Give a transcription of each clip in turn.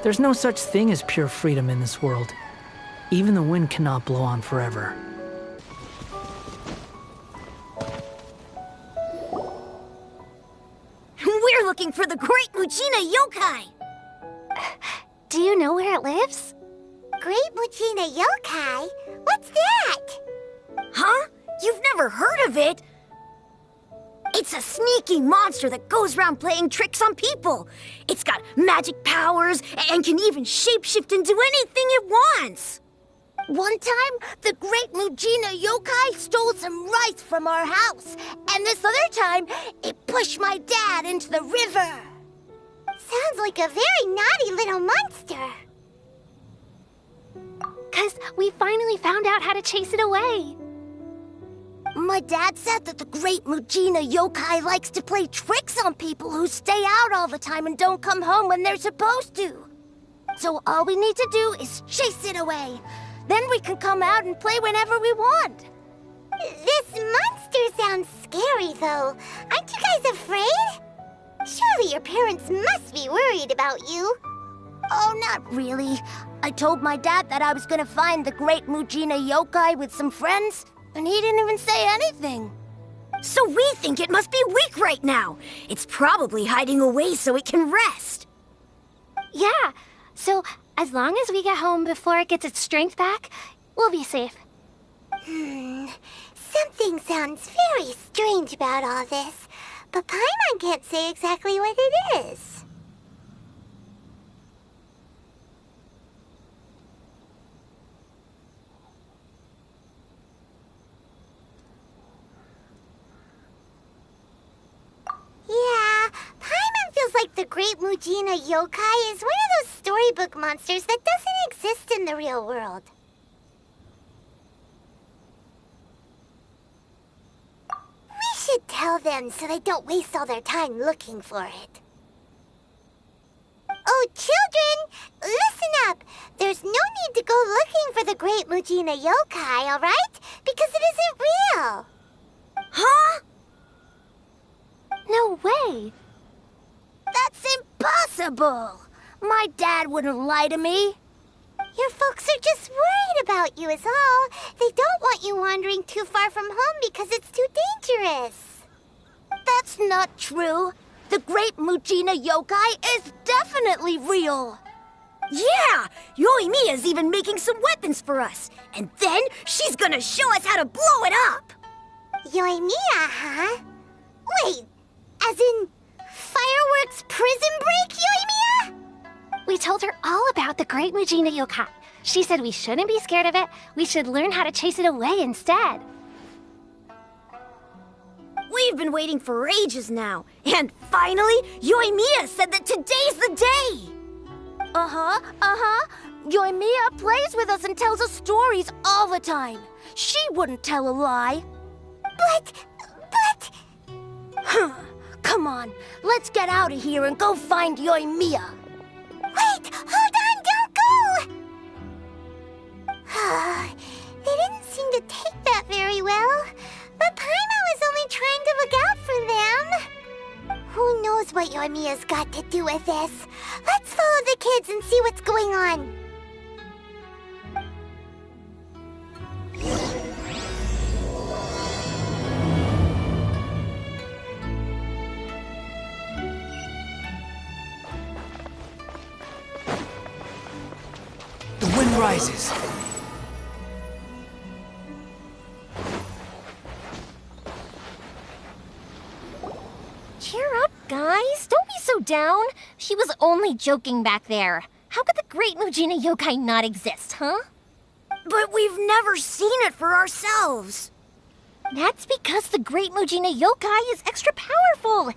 There's no such thing as pure freedom in this world. Even the wind cannot blow on forever. We're looking for the Great Mujina Yokai! Do you know where it lives? Great Mujina Yokai? What's that? Huh? You've never heard of it? It's a sneaky monster that goes around playing tricks on people. It's got magic powers and can even shapeshift into anything it wants. One time, the Great Mujina Yokai stole some rice from our house. And this other time, it pushed my dad into the river. Sounds like a very naughty little monster. 'Cause we finally found out how to chase it away. My dad said that the Great Mujina Yokai likes to play tricks on people who stay out all the time and don't come home when they're supposed to. So all we need to do is chase it away. Then we can come out and play whenever we want. This monster sounds scary, though. Aren't you guys afraid? Surely your parents must be worried about you. Oh, not really. I told my dad that I was gonna find the Great Mujina Yokai with some friends, and he didn't even say anything. So we think it must be weak right now. It's probably hiding away so it can rest. Yeah, so as long as we get home before it gets its strength back, we'll be safe. Something sounds very strange about all this, but Paimon can't say exactly what it is. Yeah, Paimon feels like the Great Mujina Yokai is one of those storybook monsters that doesn't exist in the real world. We should tell them so they don't waste all their time looking for it. Oh, children, listen up. There's no need to go looking for the Great Mujina Yokai, all right? Because it isn't real. Huh? No way! That's impossible! My dad wouldn't lie to me. Your folks are just worried about you is all. They don't want you wandering too far from home because it's too dangerous. That's not true. The Great Mujina Yokai is definitely real. Yeah! Yoimiya's even making some weapons for us. And then she's gonna show us how to blow it up! Yoimiya, huh? Wait, as in fireworks prison break, Yoimiya? We told her all about the Great Mujina Yokai. She said we shouldn't be scared of it. We should learn how to chase it away instead. We've been waiting for ages now. And finally, Yoimiya said that today's the day! Yoimiya plays with us and tells us stories all the time. She wouldn't tell a lie. But... Come on, let's get out of here and go find Yoimiya. Wait, hold on, don't go! They didn't seem to take that very well. But Paimon was only trying to look out for them. Who knows what Yoimiya's got to do with this? Let's follow the kids and see what's going on. The wind rises. Cheer up, guys. Don't be so down. She was only joking back there. How could the Great Mujina Yokai not exist, huh? But we've never seen it for ourselves. That's because the Great Mujina Yokai is extra powerful.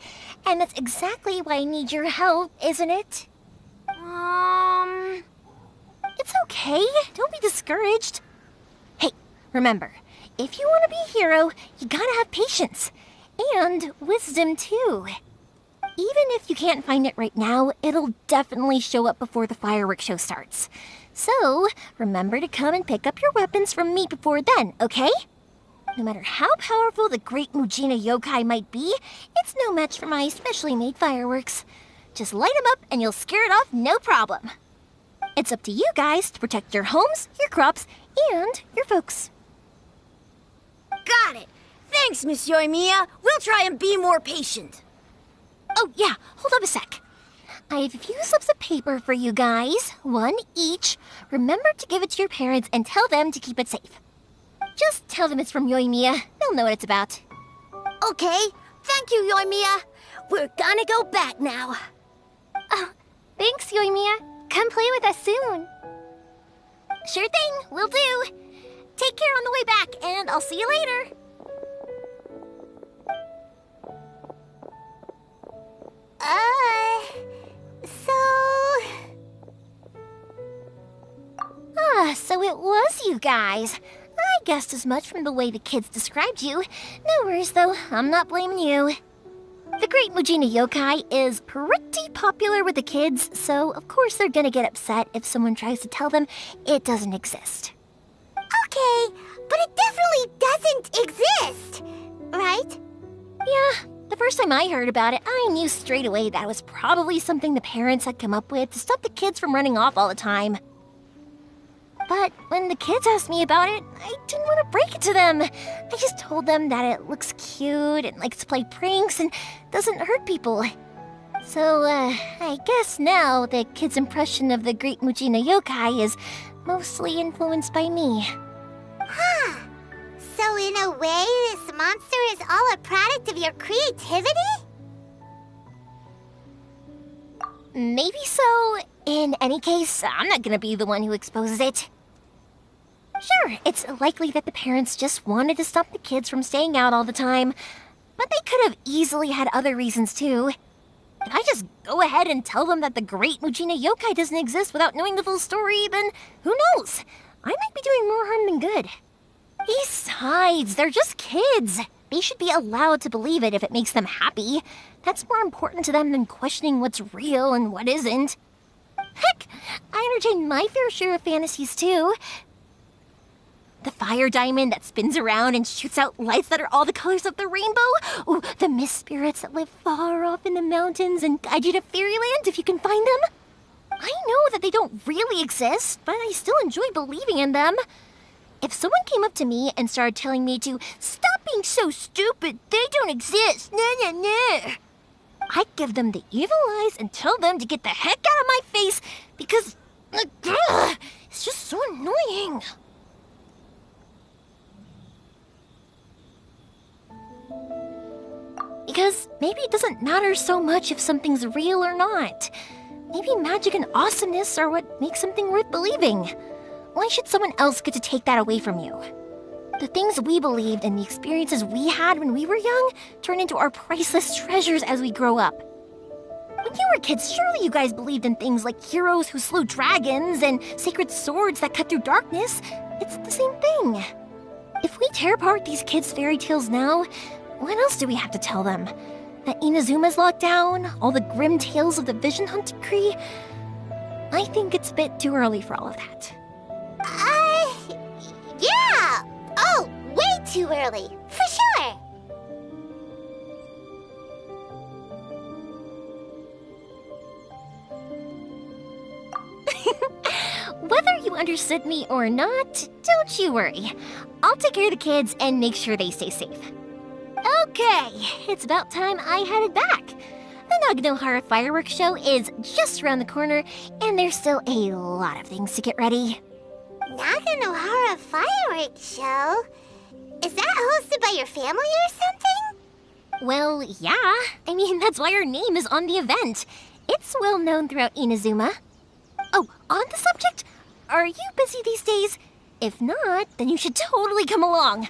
And that's exactly why I need your help, isn't it? It's okay. Don't be discouraged. Hey, remember, if you want to be a hero, you gotta have patience. And wisdom, too. Even if you can't find it right now, it'll definitely show up before the fireworks show starts. So, remember to come and pick up your weapons from me before then, okay? No matter how powerful the Great Mujina Yokai might be, it's no match for my specially made fireworks. Just light them up and you'll scare it off no problem. It's up to you guys to protect your homes, your crops, and your folks. Got it. Thanks, Miss Yoimiya. We'll try and be more patient. Oh, yeah, hold up a sec. I have a few slips of paper for you guys, one each. Remember to give it to your parents and tell them to keep it safe. Just tell them it's from Yoimiya. They'll know what it's about. Okay, thank you, Yoimiya. We're gonna go back now. Oh, thanks, Yoimiya. Come play with us soon. Sure thing, will do. Take care on the way back, and I'll see you later. So it was you guys. I guessed as much from the way the kids described you. No worries, though. I'm not blaming you. The Great Mujina Yokai is pretty popular with the kids, so of course they're gonna get upset if someone tries to tell them it doesn't exist. Okay, but it definitely doesn't exist, right? Yeah, the first time I heard about it, I knew straight away that was probably something the parents had come up with to stop the kids from running off all the time. But when the kids asked me about it, I didn't want to break it to them. I just told them that it looks cute and likes to play pranks and doesn't hurt people. So, I guess now the kids' impression of the Great Mujina Yokai is mostly influenced by me. Huh. So in a way, this monster is all a product of your creativity? Maybe so. In any case, I'm not gonna be the one who exposes it. Sure, it's likely that the parents just wanted to stop the kids from staying out all the time, but they could have easily had other reasons too. If I just go ahead and tell them that the Great Mujina Yokai doesn't exist without knowing the full story, then who knows? I might be doing more harm than good. Besides, they're just kids. They should be allowed to believe it if it makes them happy. That's more important to them than questioning what's real and what isn't. Heck, I entertain my fair share of fantasies too. The fire diamond that spins around and shoots out lights that are all the colors of the rainbow. Ooh, the mist spirits that live far off in the mountains and guide you to fairyland if you can find them. I know that they don't really exist, but I still enjoy believing in them. If someone came up to me and started telling me to stop being so stupid, they don't exist, I'd give them the evil eyes and tell them to get the heck out of my face because it's just so annoying. Because maybe it doesn't matter so much if something's real or not. Maybe magic and awesomeness are what makes something worth believing. Why should someone else get to take that away from you? The things we believed and the experiences we had when we were young turn into our priceless treasures as we grow up. When you were kids, surely you guys believed in things like heroes who slew dragons and sacred swords that cut through darkness. It's the same thing. If we tear apart these kids' fairy tales now, what else do we have to tell them? That Inazuma's locked down? All the grim tales of the Vision Hunt Decree? I think it's a bit too early for all of that. Yeah! Oh, way too early, for sure! Whether you understood me or not, don't you worry. I'll take care of the kids and make sure they stay safe. Okay, it's about time I headed back. The Naganohara fireworks show is just around the corner, and there's still a lot of things to get ready. Naganohara fireworks show? Is that hosted by your family or something? Well, yeah. I mean, that's why our name is on the event. It's well known throughout Inazuma. Oh, on the subject, are you busy these days? If not, then you should totally come along.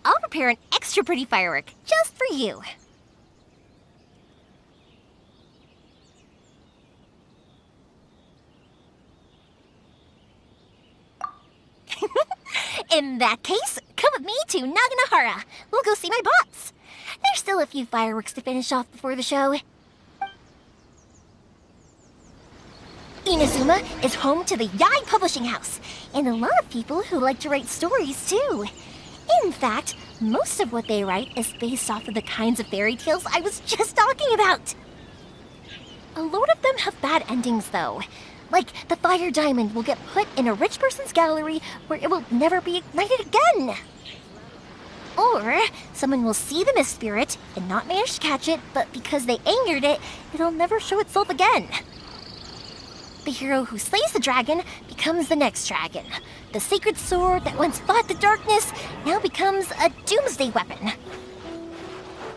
I'll prepare an extra pretty firework just for you. In that case, come with me to Naganohara. We'll go see my boss. There's still a few fireworks to finish off before the show. Inazuma is home to the Yai Publishing House, and a lot of people who like to write stories too. In fact, most of what they write is based off of the kinds of fairy tales I was just talking about. A lot of them have bad endings though, Like, the fire diamond will get put in a rich person's gallery where it will never be ignited again. Or someone will see the mist spirit and not manage to catch it, but because they angered it, it'll never show itself again. The hero who slays the dragon becomes the next dragon. The sacred sword that once fought the darkness now becomes a doomsday weapon.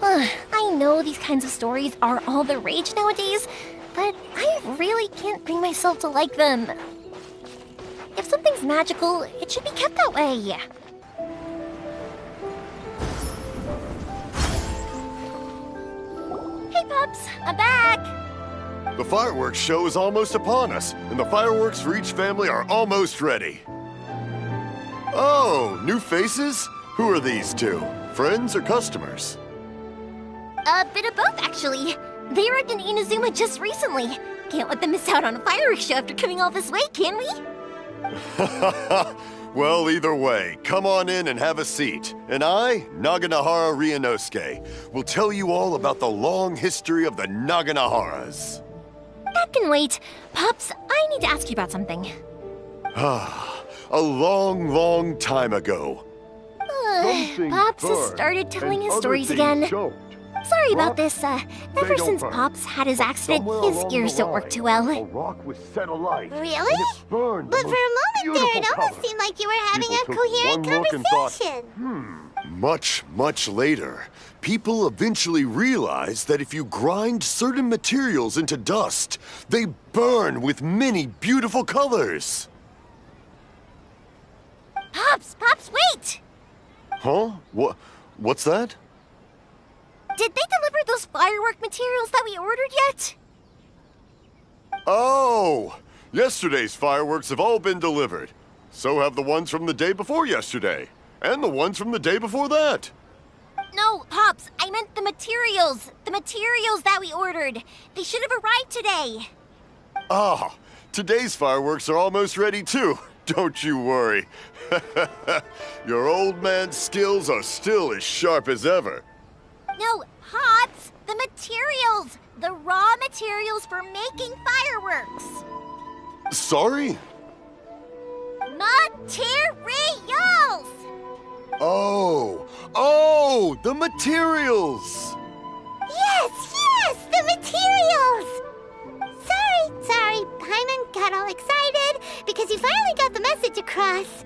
I know these kinds of stories are all the rage nowadays, but I really can't bring myself to like them. If something's magical, it should be kept that way. Hey, Pups, I'm back! The fireworks show is almost upon us, and the fireworks for each family are almost ready. Oh, new faces? Who are these two? Friends or customers? A bit of both, actually. They arrived in Inazuma just recently. Can't let them miss out on a fireworks show after coming all this way, can we? Well, either way, come on in and have a seat. And I, Naganahara Ryunosuke, will tell you all about the long history of the Naganaharas. That can wait. Pops, I need to ask you about something. A long, long time ago. Pops has started telling his stories again. Sorry about this. Ever since Pops had his accident, his ears don't work too well. A rock was set alight. Really? But for a moment there, it almost seemed like you were having a coherent conversation. Much, much later, people eventually realized that if you grind certain materials into dust, they burn with many beautiful colors. Pops, wait! Huh? What's that? Did they deliver those firework materials that we ordered yet? Oh! Yesterday's fireworks have all been delivered. So have the ones from the day before yesterday. And the ones from the day before that. No, Pops, I meant the materials. The materials that we ordered. They should have arrived today. Ah, today's fireworks are almost ready too. Don't you worry. Your old man's skills are still as sharp as ever. No, Pops, the materials. The raw materials for making fireworks. Sorry? Materials! Oh, the materials! Yes, the materials! Sorry, Paimon got all excited because he finally got the message across.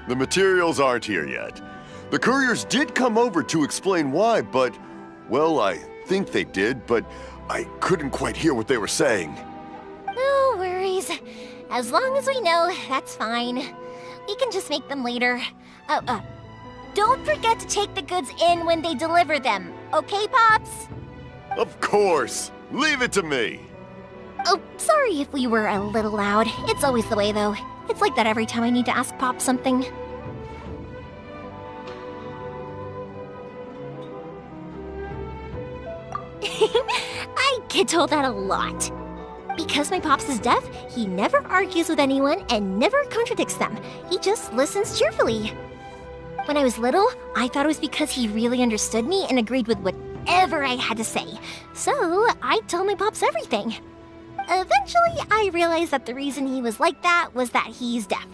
The materials aren't here yet. The couriers did come over to explain why, but, well, I think they did, but I couldn't quite hear what they were saying. No worries. As long as we know, that's fine. We can just make them later. Don't forget to take the goods in when they deliver them, okay, Pops? Of course! Leave it to me! Oh, sorry if we were a little loud. It's always the way, though. It's like that every time I need to ask Pop something. I get told that a lot. Because my Pops is deaf, he never argues with anyone and never contradicts them. He just listens cheerfully. When I was little, I thought it was because he really understood me and agreed with whatever I had to say. So I told my Pops everything. Eventually, I realized that the reason he was like that was that he's deaf.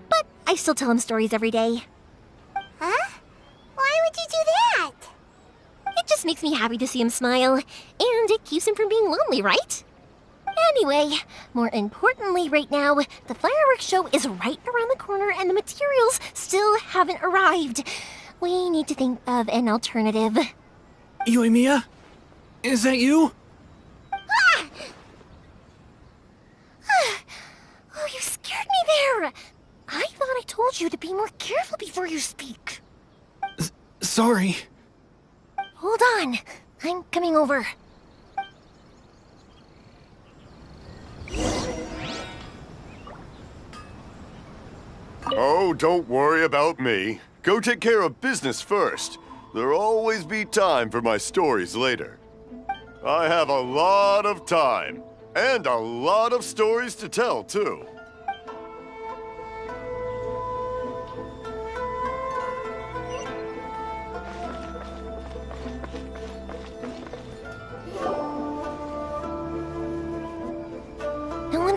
But I still tell him stories every day. Huh? Why would you do that? It just makes me happy to see him smile, and it keeps him from being lonely, right? Anyway, more importantly right now, the fireworks show is right around the corner and the materials still haven't arrived. We need to think of an alternative. Yoimiya? Is that you? Oh, you scared me there! I thought I told you to be more careful before you speak. Sorry. Hold on, I'm coming over. Oh, don't worry about me. Go take care of business first. There'll always be time for my stories later. I have a lot of time, and a lot of stories to tell, too.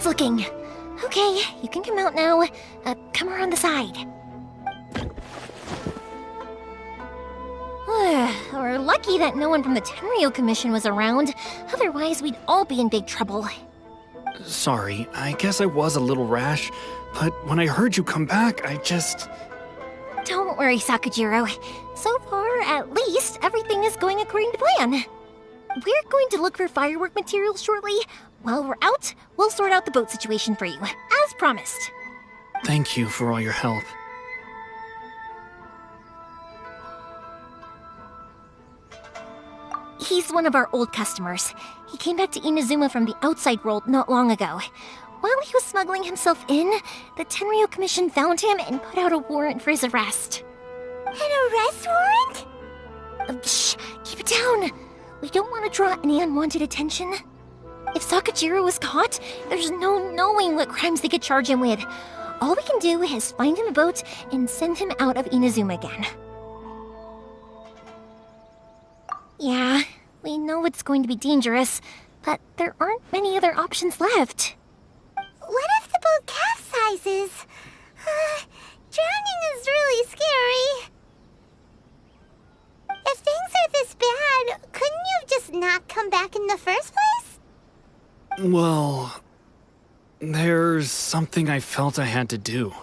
everyone's looking. Okay, you can come out now. Come around the side. We're lucky that no one from the Tenryo Commission was around. Otherwise, we'd all be in big trouble. Sorry, I guess I was a little rash, but when I heard you come back, I just... Don't worry, Sakujiro. So far, at least, everything is going according to plan. We're going to look for firework materials shortly. While we're out, we'll sort out the boat situation for you, as promised. Thank you for all your help. He's one of our old customers. He came back to Inazuma from the outside world not long ago. While he was smuggling himself in, the Tenryo Commission found him and put out a warrant for his arrest. An arrest warrant? Shh, keep it down. We don't want to draw any unwanted attention. If Sakujiro was caught, there's no knowing what crimes they could charge him with. All we can do is find him a boat and send him out of Inazuma again. Yeah, we know it's going to be dangerous, but there aren't many other options left. What if the boat capsizes? Drowning is really scary. If things are this bad, couldn't you just not come back in the first place? Well, there's something I felt I had to do.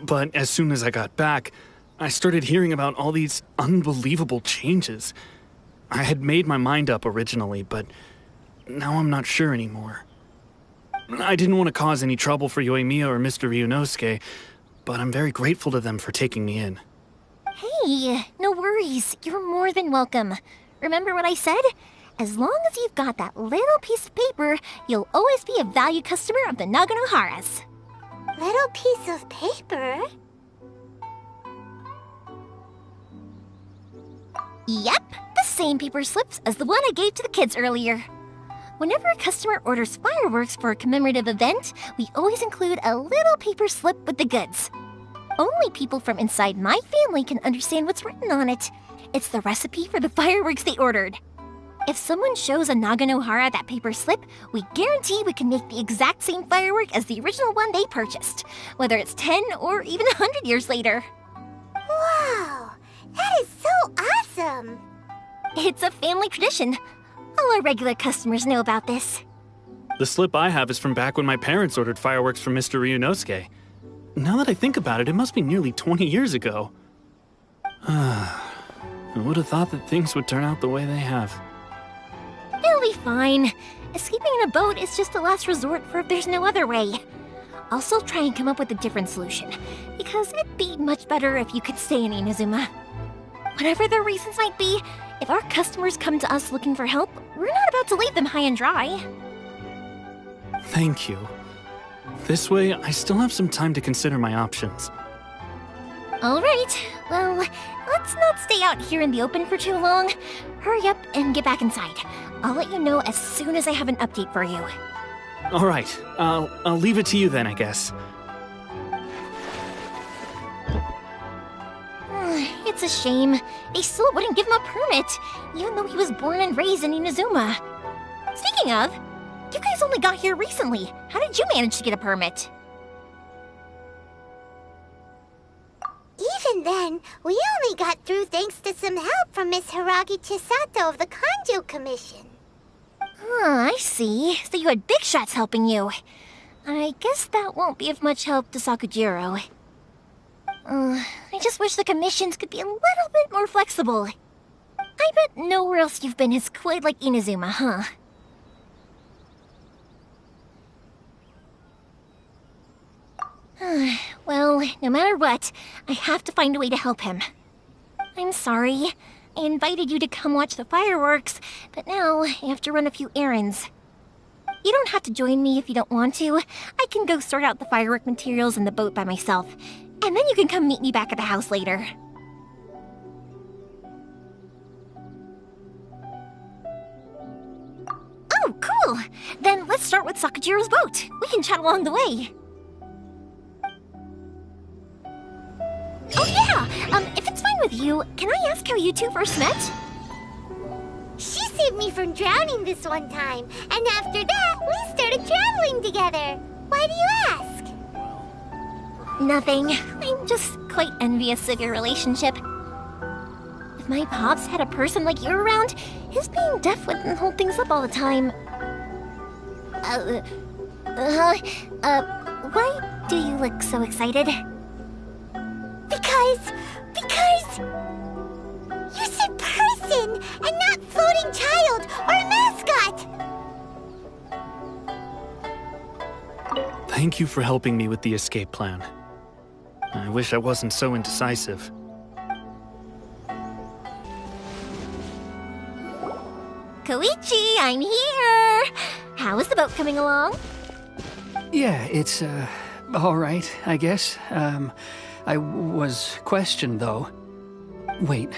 But as soon as I got back, I started hearing about all these unbelievable changes. I had made my mind up originally, but now I'm not sure anymore. I didn't want to cause any trouble for Yoimiya or Mr. Ryunosuke, but I'm very grateful to them for taking me in. Hey, no worries. You're more than welcome. Remember what I said? As long as you've got that little piece of paper, you'll always be a valued customer of the Naganoharas. Little piece of paper? Yep, the same paper slips as the one I gave to the kids earlier. Whenever a customer orders fireworks for a commemorative event, we always include a little paper slip with the goods. Only people from inside my family can understand what's written on it. It's the recipe for the fireworks they ordered. If someone shows a Naganohara that paper slip, we guarantee we can make the exact same firework as the original one they purchased, whether it's 10 or even 100 years later. Wow, that is so awesome! It's a family tradition. All our regular customers know about this. The slip I have is from back when my parents ordered fireworks from Mr. Ryunosuke. Now that I think about it, it must be nearly 20 years ago. I would have thought that things would turn out the way they have. It'll be fine. Escaping in a boat is just a last resort for if there's no other way. I'll still try and come up with a different solution, because it'd be much better if you could stay in Inazuma. Whatever their reasons might be, if our customers come to us looking for help, we're not about to leave them high and dry. Thank you. This way, I still have some time to consider my options. All right, well, let's not stay out here in the open for too long. Hurry up and get back inside. I'll let you know as soon as I have an update for you. All right, I'll leave it to you then, I guess. It's a shame. They still wouldn't give him a permit, even though he was born and raised in Inazuma. Speaking of, you guys only got here recently. How did you manage to get a permit? Even then, we only got through thanks to some help from Miss Hiragi Chisato of the Kanjo Commission. I see. So you had big shots helping you. I guess that won't be of much help to Sakujiro. I just wish the commissions could be a little bit more flexible. I bet nowhere else you've been is quite like Inazuma, huh? Well, no matter what, I have to find a way to help him. I'm sorry. I invited you to come watch the fireworks, but now I have to run a few errands. You don't have to join me if you don't want to. I can go sort out the firework materials in the boat by myself, and then you can come meet me back at the house later. Oh, cool! Then let's start with Sakujiro's boat. We can chat along the way. Oh yeah! If it's fine with you, can I ask how you two first met? She saved me from drowning this one time, and after that, we started traveling sparkling together. Why do you ask? Nothing. I'm just quite envious of your relationship. If my pops had a person like you around, his being deaf wouldn't hold things up all the time. Why do you look so excited? Because you said person and not floating child or mascot. Thank you for helping me with the escape plan. I wish I wasn't so indecisive. Koichi, I'm here! How is the boat coming along? Yeah, it's, all right, I guess. I was questioned, though. Wait,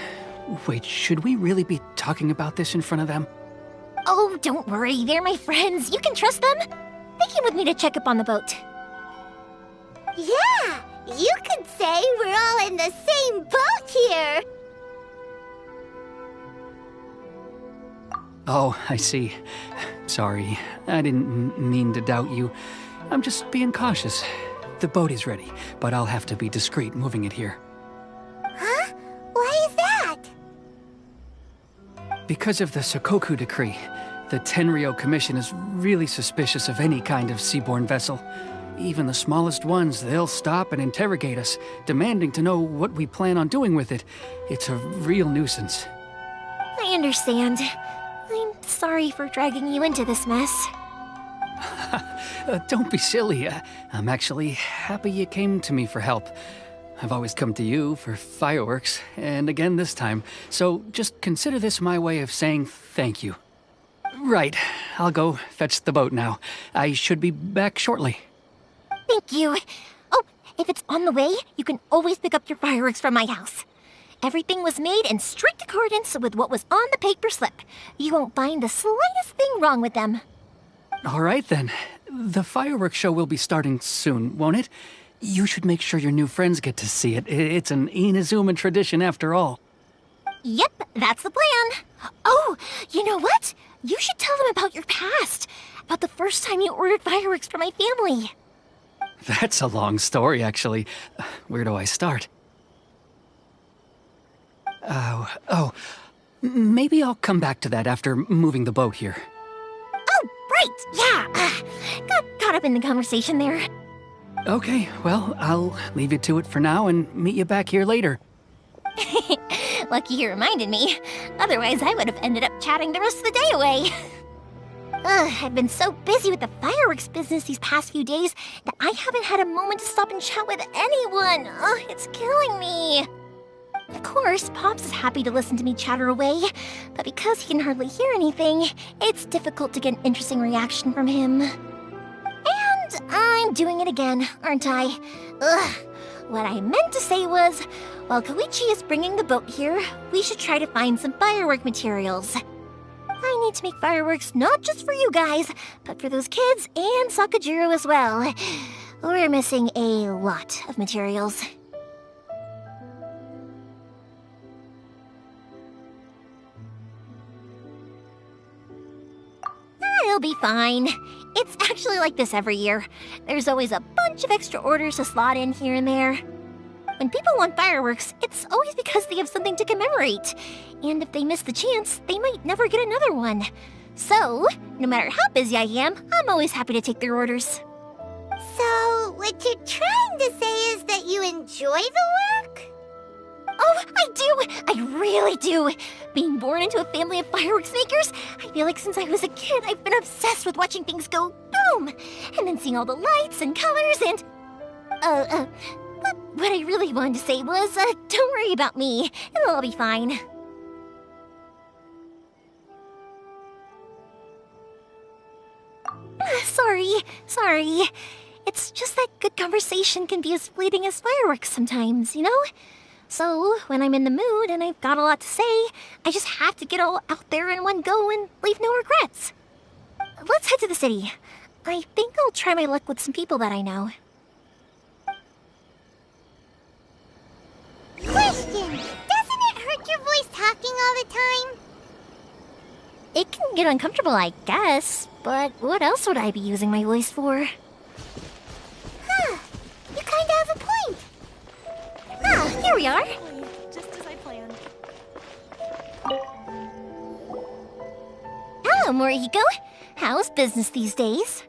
should we really be talking about this in front of them? Oh, don't worry, they're my friends. You can trust them. They came with me to check up on the boat. Yeah, you could say we're all in the same boat here. Oh, I see. Sorry, I didn't mean to doubt you. I'm just being cautious. The boat is ready, but I'll have to be discreet moving it here. Huh? Why is that? Because of the Sokoku Decree, the Tenryou Commission is really suspicious of any kind of seaborne vessel. Even the smallest ones, they'll stop and interrogate us, demanding to know what we plan on doing with it. It's a real nuisance. I understand. I'm sorry for dragging you into this mess. Don't be silly. I'm actually happy you came to me for help. I've always come to you for fireworks, and again this time. So just consider this my way of saying thank you. Right, I'll go fetch the boat now. I should be back shortly. Thank you. Oh, if it's on the way, you can always pick up your fireworks from my house. Everything was made in strict accordance with what was on the paper slip. You won't find the slightest thing wrong with them. All right then. The fireworks show will be starting soon, won't it? You should make sure your new friends get to see it. It's an Inazuma tradition after all. Yep, that's the plan. Oh, you know what? You should tell them about your past. About the first time you ordered fireworks for my family. That's a long story, actually. Where do I start? Maybe I'll come back to that after moving the boat here. Oh, right, yeah. Got caught up in the conversation there. Okay, well, I'll leave you to it for now and meet you back here later. Lucky you reminded me. Otherwise, I would have ended up chatting the rest of the day away. I've been so busy with the fireworks business these past few days that I haven't had a moment to stop and chat with anyone. It's killing me. Of course, Pops is happy to listen to me chatter away, but because he can hardly hear anything, it's difficult to get an interesting reaction from him. And I'm doing it again, aren't I? What I meant to say was, while Koichi is bringing the boat here, we should try to find some firework materials. I need to make fireworks not just for you guys, but for those kids and Sakajiro as well. We're missing a lot of materials. It'll be fine. It's actually like this every year. There's always a bunch of extra orders to slot in here and there. When people want fireworks, it's always because they have something to commemorate. And if they miss the chance, they might never get another one. So, no matter how busy I am, I'm always happy to take their orders. So, what you're trying to say is that you enjoy the work? Oh, I do! I really do! Being born into a family of fireworks makers, I feel like since I was a kid, I've been obsessed with watching things go boom! And then seeing all the lights and colors and... But what I really wanted to say was, don't worry about me. It'll all be fine. Sorry. It's just that good conversation can be as fleeting as fireworks sometimes, you know? So, when I'm in the mood and I've got a lot to say, I just have to get all out there in one go and leave no regrets. Let's head to the city. I think I'll try my luck with some people that I know. Question! Doesn't it hurt your voice talking all the time? It can get uncomfortable, I guess, But what else would I be using my voice for? Huh. You kinda have a point. Ah, here we are. Just as I planned. Hello, Morihiko. How's business these days?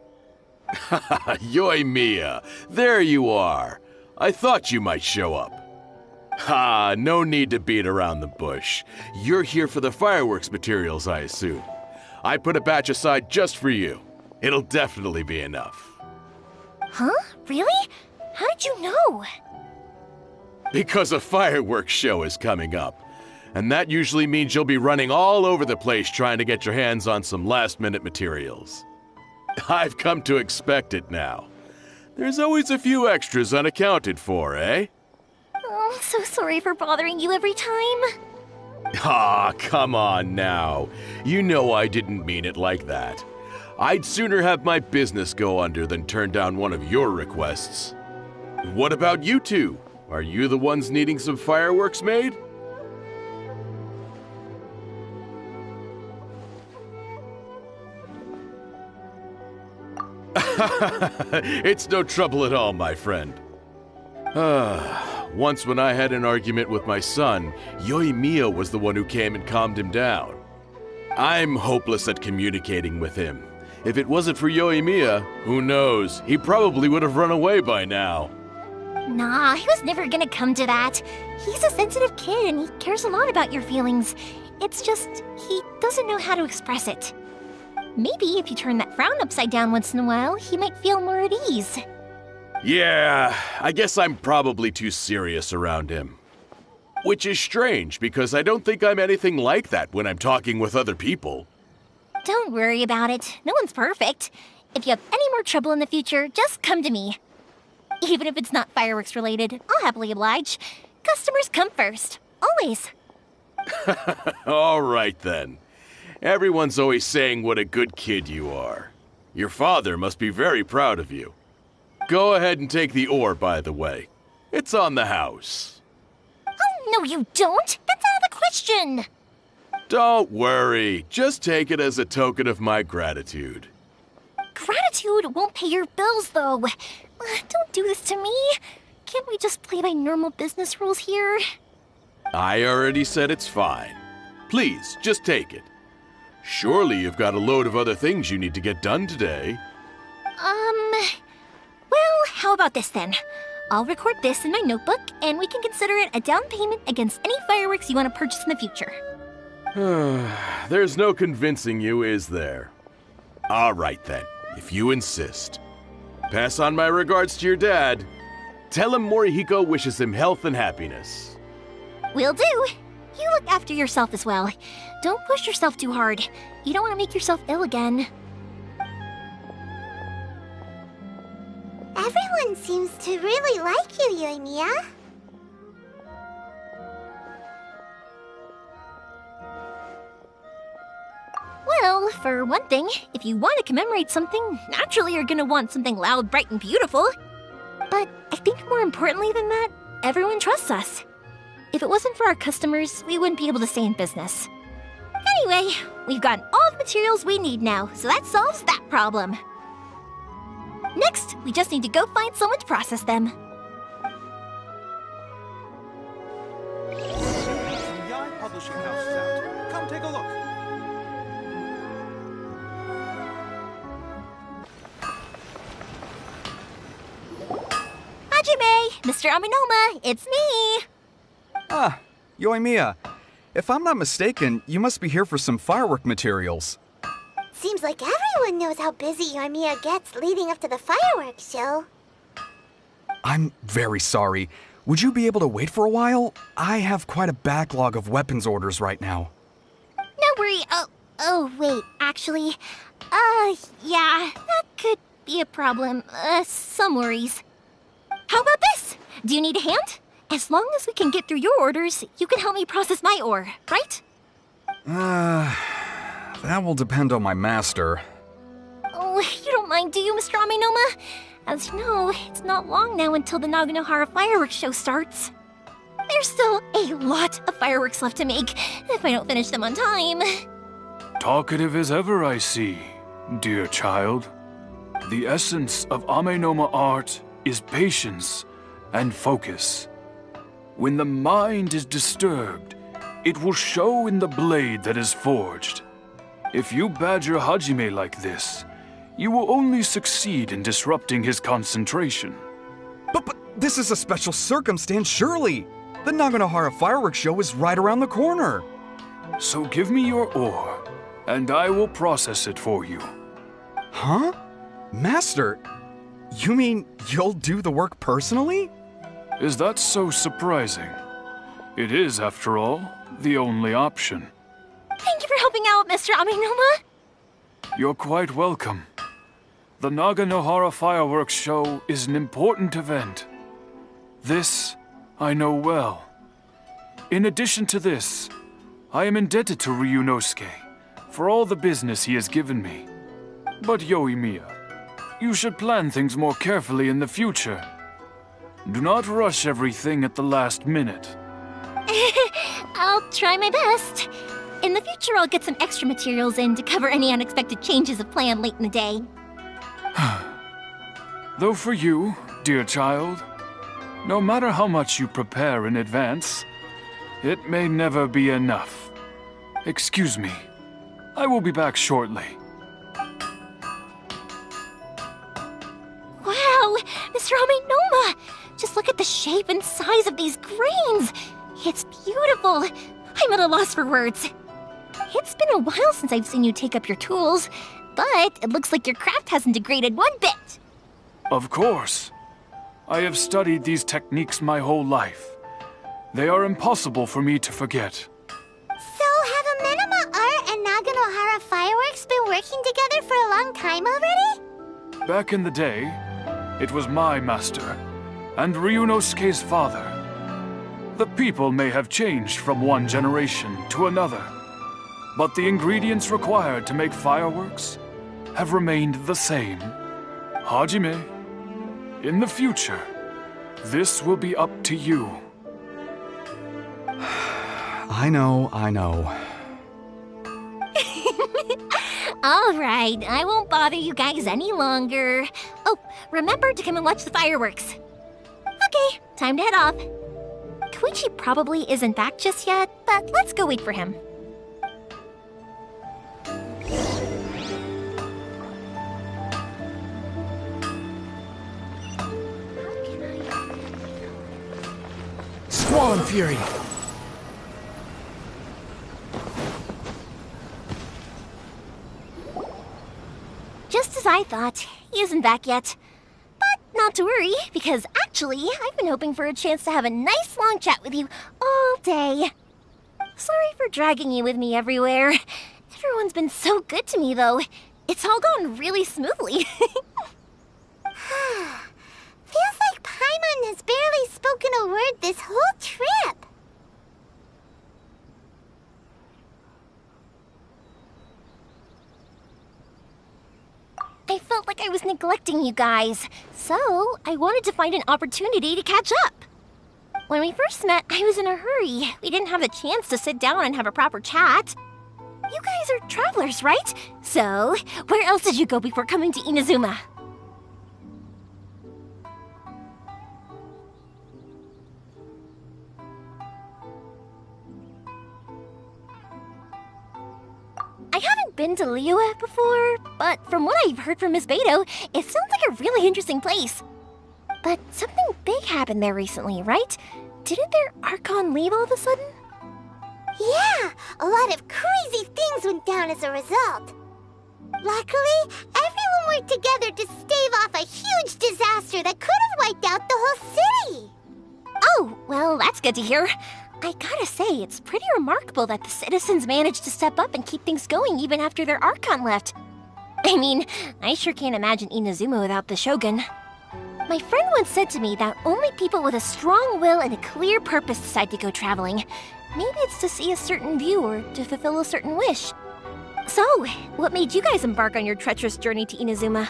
Yoimiya, there you are. I thought you might show up. Ha, no need to beat around the bush. You're here for the fireworks materials, I assume. I put a batch aside just for you. It'll definitely be enough. Huh? Really? How did you know? Because a fireworks show is coming up. And that usually means you'll be running all over the place trying to get your hands on some last-minute materials. I've come to expect it now. There's always a few extras unaccounted for, eh? Oh, I'm so sorry for bothering you every time. Ah, come on now. You know I didn't mean it like that. I'd sooner have my business go under than turn down one of your requests. What about you two? Are you the ones needing some fireworks made? It's no trouble at all, my friend. Once when I had an argument with my son, Yoimiya was the one who came and calmed him down. I'm hopeless at communicating with him. If it wasn't for Yoimiya, who knows, he probably would have run away by now. Nah, he was never gonna come to that. He's a sensitive kid and he cares a lot about your feelings. It's just, he doesn't know how to express it. Maybe if you turn that frown upside down once in a while, he might feel more at ease. Yeah, I guess I'm probably too serious around him. Which is strange, because I don't think I'm anything like that when I'm talking with other people. Don't worry about it. No one's perfect. If you have any more trouble in the future, just come to me. Even if it's not fireworks related, I'll happily oblige. Customers come first. Always. All right then. Everyone's always saying what a good kid you are. Your father must be very proud of you. Go ahead and take the ore, by the way. It's on the house. Oh, no you don't! That's out of the question! Don't worry. Just take it as a token of my gratitude. Gratitude won't pay your bills, though. Don't do this to me. Can't we just play by normal business rules here? I already said it's fine. Please, just take it. Surely you've got a load of other things you need to get done today. Well, how about this then? I'll record this in my notebook, and we can consider it a down payment against any fireworks you want to purchase in the future. There's no convincing you, is there? All right then, if you insist. Pass on my regards to your dad. Tell him Morihiko wishes him health and happiness. Will do. You look after yourself as well. Don't push yourself too hard. You don't want to make yourself ill again. Everyone seems to really like you, Yoimiya. Well, for one thing, if you want to commemorate something, naturally you're gonna want something loud, bright, and beautiful. But I think more importantly than that, everyone trusts us. If it wasn't for our customers, we wouldn't be able to stay in business. Anyway, we've gotten all the materials we need now, so that solves that problem. Next, we just need to go find someone to process them. Some Yai Publishing House is out. Come take a look. Hajime! Mr. Aminoma, it's me! Ah, Yoimiya. If I'm not mistaken, you must be here for some firework materials. Seems like everyone knows how busy Yoimiya gets leading up to the fireworks show. I'm very sorry. Would you be able to wait for a while? I have quite a backlog of weapons orders right now. No worry. Oh, wait, actually. Yeah, that could be a problem. Some worries. How about this? Do you need a hand? As long as we can get through your orders, you can help me process my ore, right? That will depend on my master. Oh, you don't mind, do you, Mr. Aminoma? As you know, it's not long now until the Naganohara fireworks show starts. There's still a lot of fireworks left to make, if I don't finish them on time. Talkative as ever, I see. Dear child, the essence of Amenoma art is patience and focus. When the mind is disturbed, it will show in the blade that is forged. If you badger Hajime like this, you will only succeed in disrupting his concentration. But this is a special circumstance, surely. The Naganohara fireworks show is right around the corner. So give me your ore, and I will process it for you. Huh? Master, you mean you'll do the work personally? Is that so surprising? It is, after all, the only option. Thank you for helping out, Mr. Amenoma. You're quite welcome. The Naganohara fireworks show is an important event. This I know well. In addition to this, I am indebted to Ryunosuke for all the business he has given me. But Yoimiya, you should plan things more carefully in the future. Do not rush everything at the last minute. I'll try my best. In the future, I'll get some extra materials in to cover any unexpected changes of plan late in the day. Though for you, dear child, no matter how much you prepare in advance, it may never be enough. Excuse me. I will be back shortly. Wow, Mr. Amenoma! Just look at the shape and size of these grains! It's beautiful! I'm at a loss for words. It's been a while since I've seen you take up your tools, but it looks like your craft hasn't degraded one bit. Of course. I have studied these techniques my whole life. They are impossible for me to forget. So, have Amenoma Art and Naganohara Fireworks been working together for a long time already? Back in the day, it was my master, and Ryunosuke's father. The people may have changed from one generation to another, but the ingredients required to make fireworks have remained the same. Hajime, in the future, this will be up to you. I know. All right, I won't bother you guys any longer. Oh, remember to come and watch the fireworks. Okay, time to head off. Koichi probably isn't back just yet, but let's go wait for him. Squall and Fury! Just as I thought, he isn't back yet. But not to worry, because actually, I've been hoping for a chance to have a nice long chat with you all day. Sorry for dragging you with me everywhere. Everyone's been so good to me, though. It's all gone really smoothly. Feels like Paimon has barely spoken a word this whole trip. I felt like I was neglecting you guys, so I wanted to find an opportunity to catch up. When we first met, I was in a hurry. We didn't have the chance to sit down and have a proper chat. You guys are travelers, right? So, where else did you go before coming to Inazuma? I haven't been to Liyue before, but from what I've heard from Miss Beto, it sounds like a really interesting place. But something big happened there recently, right? Didn't their Archon leave all of a sudden? Yeah, a lot of crazy things went down as a result. Luckily, everyone worked together to stave off a huge disaster that could have wiped out the whole city. Oh, well, that's good to hear. I gotta say, it's pretty remarkable that the citizens managed to step up and keep things going even after their Archon left. I mean, I sure can't imagine Inazuma without the Shogun. My friend once said to me that only people with a strong will and a clear purpose decide to go traveling. Maybe it's to see a certain view or to fulfill a certain wish. So, what made you guys embark on your treacherous journey to Inazuma?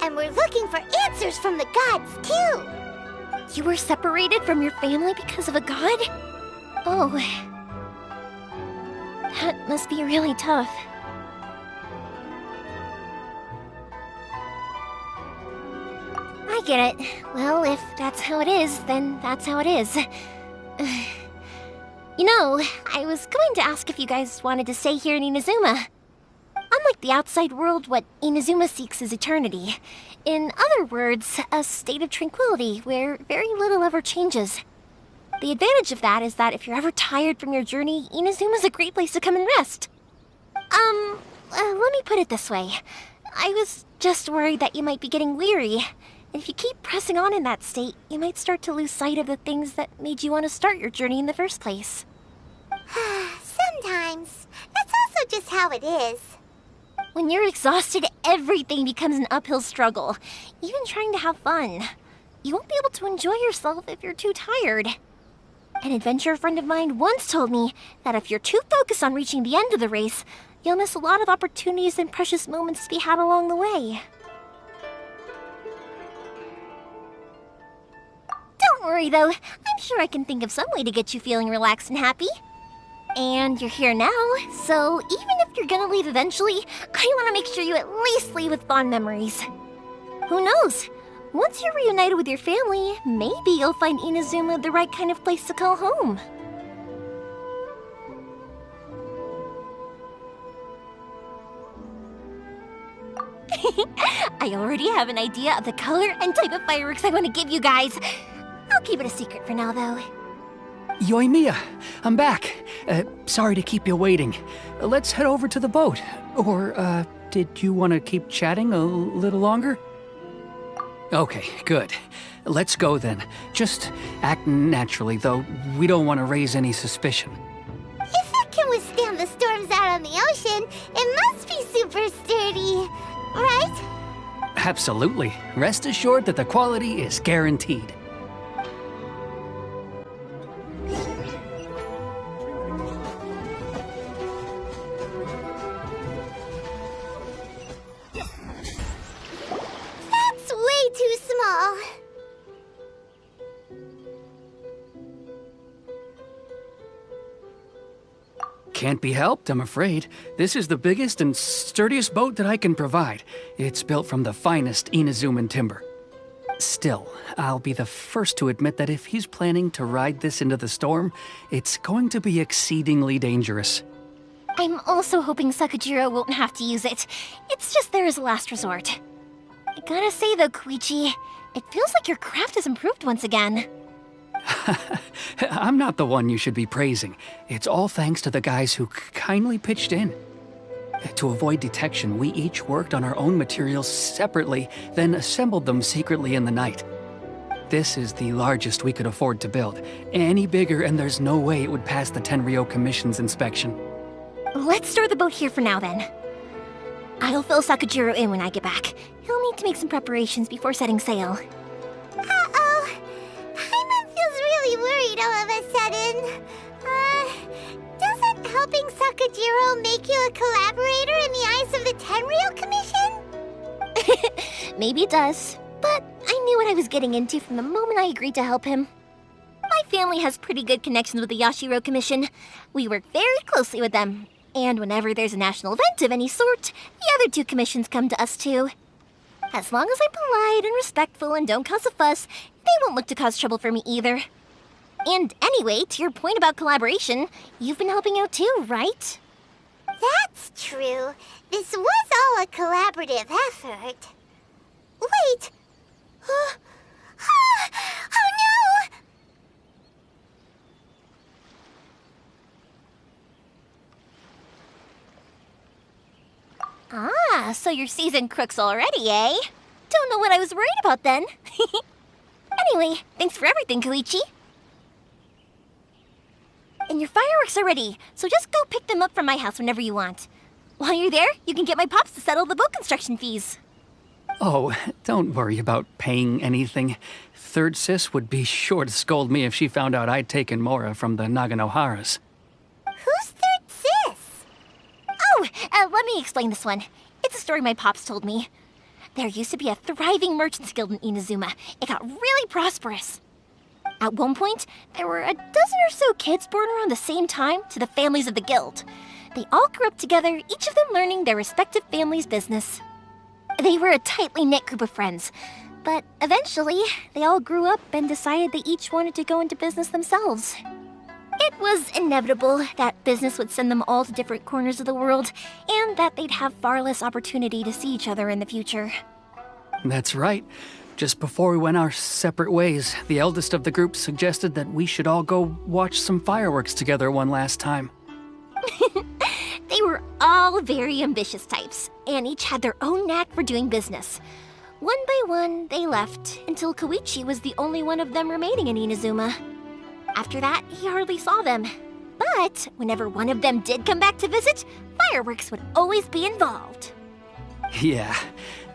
And we're looking for answers from the gods, too. You were separated from your family because of a god? Oh. That must be really tough. I get it. Well, if that's how it is, then that's how it is. You know, I was going to ask if you guys wanted to stay here in Inazuma. Unlike the outside world, what Inazuma seeks is eternity. In other words, a state of tranquility where very little ever changes. The advantage of that is that if you're ever tired from your journey, Inazuma's a great place to come and rest. Let me put it this way. I was just worried that you might be getting weary. And if you keep pressing on in that state, you might start to lose sight of the things that made you want to start your journey in the first place. Sometimes. That's also just how it is. When you're exhausted, everything becomes an uphill struggle. Even trying to have fun. You won't be able to enjoy yourself if you're too tired. An adventurer friend of mine once told me that if you're too focused on reaching the end of the race, you'll miss a lot of opportunities and precious moments to be had along the way. Don't worry though, I'm sure I can think of some way to get you feeling relaxed and happy. And you're here now, so even if you're gonna leave eventually, I want to make sure you at least leave with fond memories. Who knows? Once you're reunited with your family, maybe you'll find Inazuma the right kind of place to call home. I already have an idea of the color and type of fireworks I want to give you guys. I'll keep it a secret for now, though. Yoimiya, I'm back. Sorry to keep you waiting. Let's head over to the boat. Or, did you want to keep chatting a little longer? Okay, good. Let's go then. Just act naturally, though we don't want to raise any suspicion. If it can withstand the storms out on the ocean, it must be super sturdy, right? Absolutely. Rest assured that the quality is guaranteed. That's way too small. Can't be helped, I'm afraid. This is the biggest and sturdiest boat that I can provide. It's built from the finest Inazuman timber. Still, I'll be the first to admit that if he's planning to ride this into the storm, it's going to be exceedingly dangerous. I'm also hoping Sakajiro won't have to use it. It's just there as a last resort. I gotta say though, Koichi, it feels like your craft has improved once again. I'm not the one you should be praising. It's all thanks to the guys who kindly pitched in. To avoid detection, we each worked on our own materials separately, then assembled them secretly in the night. This is the largest we could afford to build. Any bigger and there's no way it would pass the Tenryou Commission's inspection. Let's store the boat here for now then. I'll fill Sakajiro in when I get back. He'll need to make some preparations before setting sail. Uh-oh. Paimon feels really worried all of a sudden. Doesn't helping Sakajiro make you a collaborator in the eyes of the Tenryou Commission? Maybe it does, but I knew what I was getting into from the moment I agreed to help him. My family has pretty good connections with the Yashiro Commission. We work very closely with them, and whenever there's a national event of any sort, the other two commissions come to us too. As long as I'm polite and respectful and don't cause a fuss, they won't look to cause trouble for me either. And anyway, to your point about collaboration, you've been helping out too, right? That's true. This was all a collaborative effort. Wait! Oh no! Ah, so you're seasoned crooks already, eh? Don't know what I was worried about then. Anyway, thanks for everything, Koichi. And your fireworks are ready, so just go pick them up from my house whenever you want. While you're there, you can get my pops to settle the boat construction fees. Oh, don't worry about paying anything. Third Sis would be sure to scold me if she found out I'd taken Mora from the Naganoharas. Who's Third Sis? Oh, let me explain this one. It's a story my pops told me. there used to be a thriving merchants guild in Inazuma. It got really prosperous. At one point, there were a dozen or so kids born around the same time to the families of the guild. They all grew up together, each of them learning their respective family's business. They were a tightly knit group of friends, but eventually, they all grew up and decided they each wanted to go into business themselves. It was inevitable that business would send them all to different corners of the world, and that they'd have far less opportunity to see each other in the future. That's right. Just before we went our separate ways, the eldest of the group suggested that we should all go watch some fireworks together one last time. They were all very ambitious types, and each had their own knack for doing business. One by one, they left, until Koichi was the only one of them remaining in Inazuma. After that, he hardly saw them. But whenever one of them did come back to visit, fireworks would always be involved. Yeah,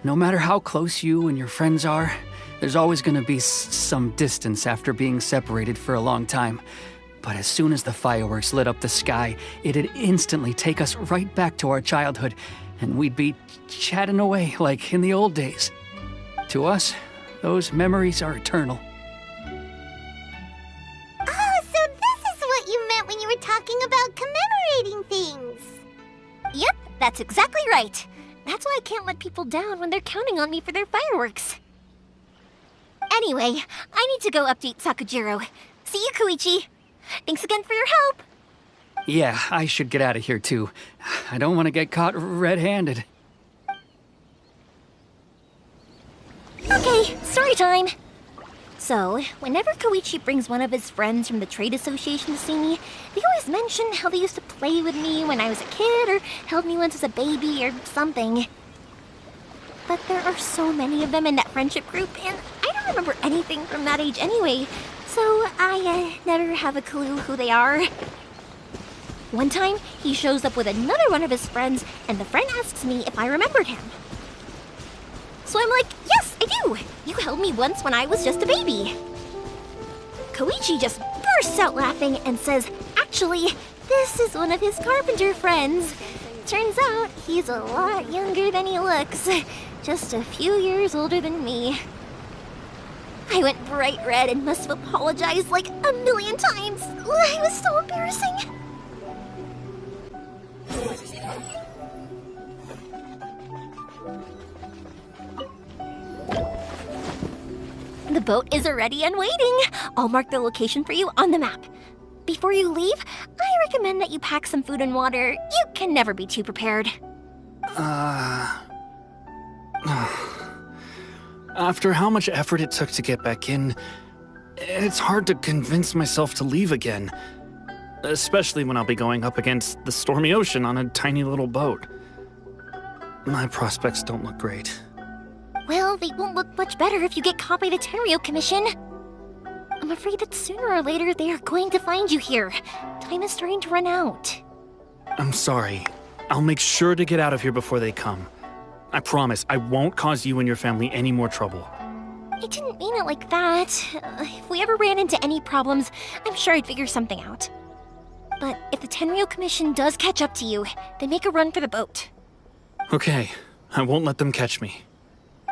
no matter how close you and your friends are, there's always gonna be some distance after being separated for a long time. But as soon as the fireworks lit up the sky, it'd instantly take us right back to our childhood, and we'd be chatting away like in the old days. To us, those memories are eternal. Oh, so this is what you meant when you were talking about commemorating things. Yep, that's exactly right. That's why I can't let people down when they're counting on me for their fireworks. Anyway, I need to go update Sakujiro. See you, Koichi. Thanks again for your help. Yeah, I should get out of here too. I don't want to get caught red-handed. Okay, story time. So, whenever Koichi brings one of his friends from the trade association to see me, they always mention how they used to play with me when I was a kid or held me once as a baby or something. But there are so many of them in that friendship group, and I don't remember anything from that age anyway, so I never have a clue who they are. One time, he shows up with another one of his friends, and the friend asks me if I remembered him. So I'm like, yes, I do! You held me once when I was just a baby. Koichi just bursts out laughing and says, actually, this is one of his carpenter friends. Turns out he's a lot younger than he looks. Just a few years older than me. I went bright red and must have apologized like a million times. It was so embarrassing. The boat is ready and waiting. I'll mark the location for you on the map. Before you leave, I recommend that you pack some food and water. You can never be too prepared. After how much effort it took to get back in, it's hard to convince myself to leave again. Especially when I'll be going up against the stormy ocean on a tiny little boat. My prospects don't look great. Well, they won't look much better if you get caught by the Tenryou Commission. I'm afraid that sooner or later they are going to find you here. Time is starting to run out. I'm sorry. I'll make sure to get out of here before they come. I promise I won't cause you and your family any more trouble. I didn't mean it like that. If we ever ran into any problems, I'm sure I'd figure something out. But if the Tenryou Commission does catch up to you, then make a run for the boat. Okay, I won't let them catch me.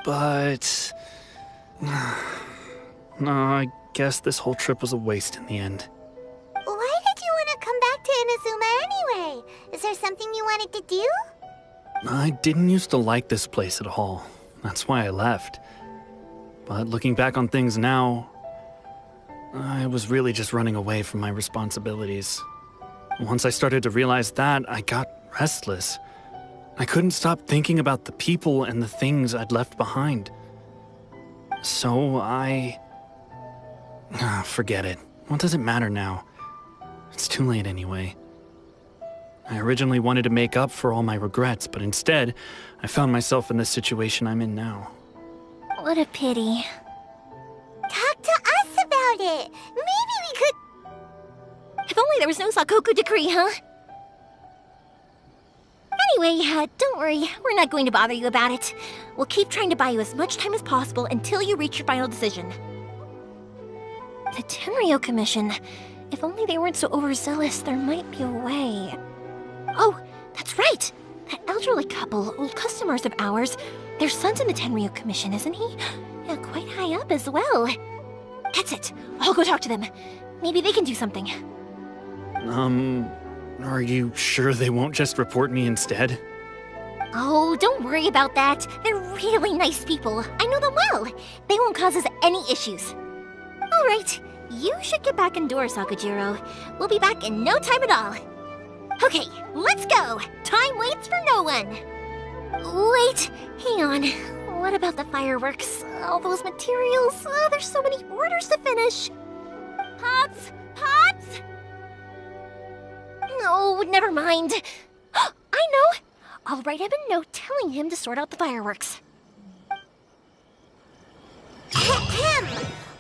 But... no, I guess this whole trip was a waste in the end. Why did you want to come back to Inazuma anyway? Is there something you wanted to do? I didn't used to like this place at all. That's why I left. But looking back on things now, I was really just running away from my responsibilities. Once I started to realize that, I got restless. I couldn't stop thinking about the people and the things I'd left behind. So forget it. What does it matter now? It's too late anyway. I originally wanted to make up for all my regrets, but instead, I found myself in the situation I'm in now. What a pity. Talk to us about it. Maybe we could... If only there was no Sakoku decree, huh? Anyway, don't worry. We're not going to bother you about it. We'll keep trying to buy you as much time as possible until you reach your final decision. The Tenryou Commission. If only they weren't so overzealous, there might be a way. Oh, that's right! That elderly couple, old customers of ours, Their son's in the Tenryu Commission, isn't he? Yeah, quite high up as well. That's it. I'll go talk to them. Maybe they can do something. Are you sure they won't just report me instead? Oh, don't worry about that. They're really nice people. I know them well. They won't cause us any issues. All right, you should get back indoors, Sakajiro. We'll be back in no time at all. Okay, let's go. Time waits for no one. Wait, hang on. What about the fireworks? All those materials? There's so many orders to finish. Pops! Pops! No, never mind. I know. I'll write him a note telling him to sort out the fireworks. Ahem!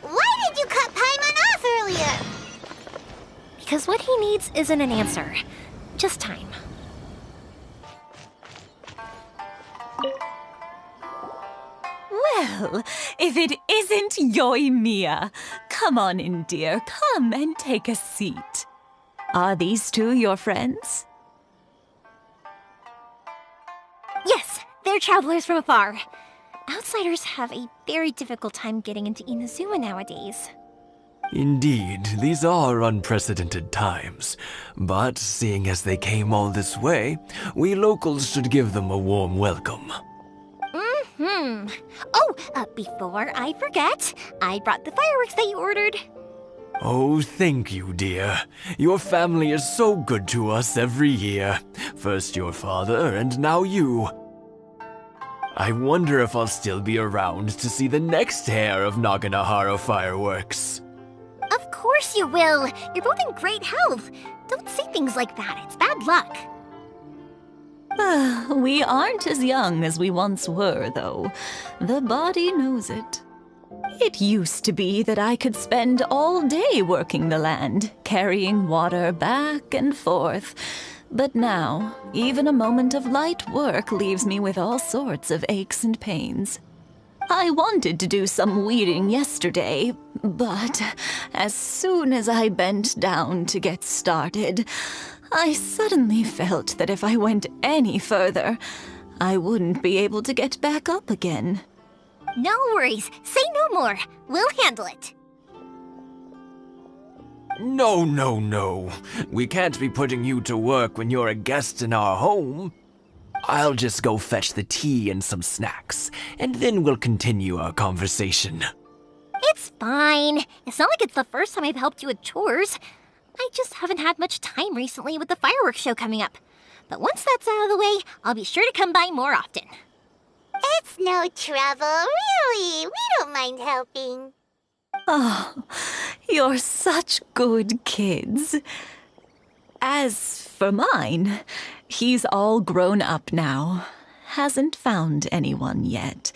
Why did you cut Paimon off earlier? Because what he needs isn't an answer, just time. Well, if it isn't Yoimiya, come on in, dear. Come and take a seat. Are these two your friends? Yes, they're travelers from afar. Outsiders have a very difficult time getting into Inazuma nowadays. Indeed, these are unprecedented times. But seeing as they came all this way, we locals should give them a warm welcome. Oh, before I forget, I brought the fireworks that you ordered. Oh, thank you, dear. Your family is so good to us every year. First your father, and now you. I wonder if I'll still be around to see the next hair of Naganohara fireworks. Of course you will. You're both in great health. Don't say things like that. It's bad luck. We aren't as young as we once were, though. The body knows it. It used to be that I could spend all day working the land, carrying water back and forth. But now, even a moment of light work leaves me with all sorts of aches and pains. I wanted to do some weeding yesterday, but as soon as I bent down to get started, I suddenly felt that if I went any further, I wouldn't be able to get back up again. No worries. Say no more. We'll handle it. No, no, no. We can't be putting you to work when you're a guest in our home. I'll just go fetch the tea and some snacks, and then we'll continue our conversation. It's fine. It's not like it's the first time I've helped you with chores. I just haven't had much time recently with the fireworks show coming up. But once that's out of the way, I'll be sure to come by more often. It's no trouble, really. We don't mind helping. Oh, you're such good kids. As for mine, he's all grown up now. Hasn't found anyone yet.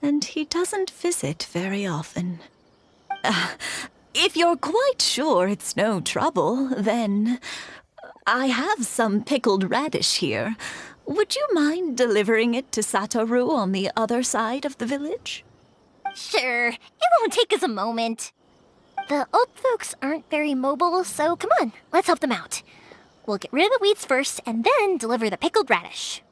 And he doesn't visit very often. If you're quite sure it's no trouble, then I have some pickled radish here. Would you mind delivering it to Satoru on the other side of the village? Sure. It won't take us a moment. The old folks aren't very mobile, so come on, let's help them out. We'll get rid of the weeds first and then deliver the pickled radish.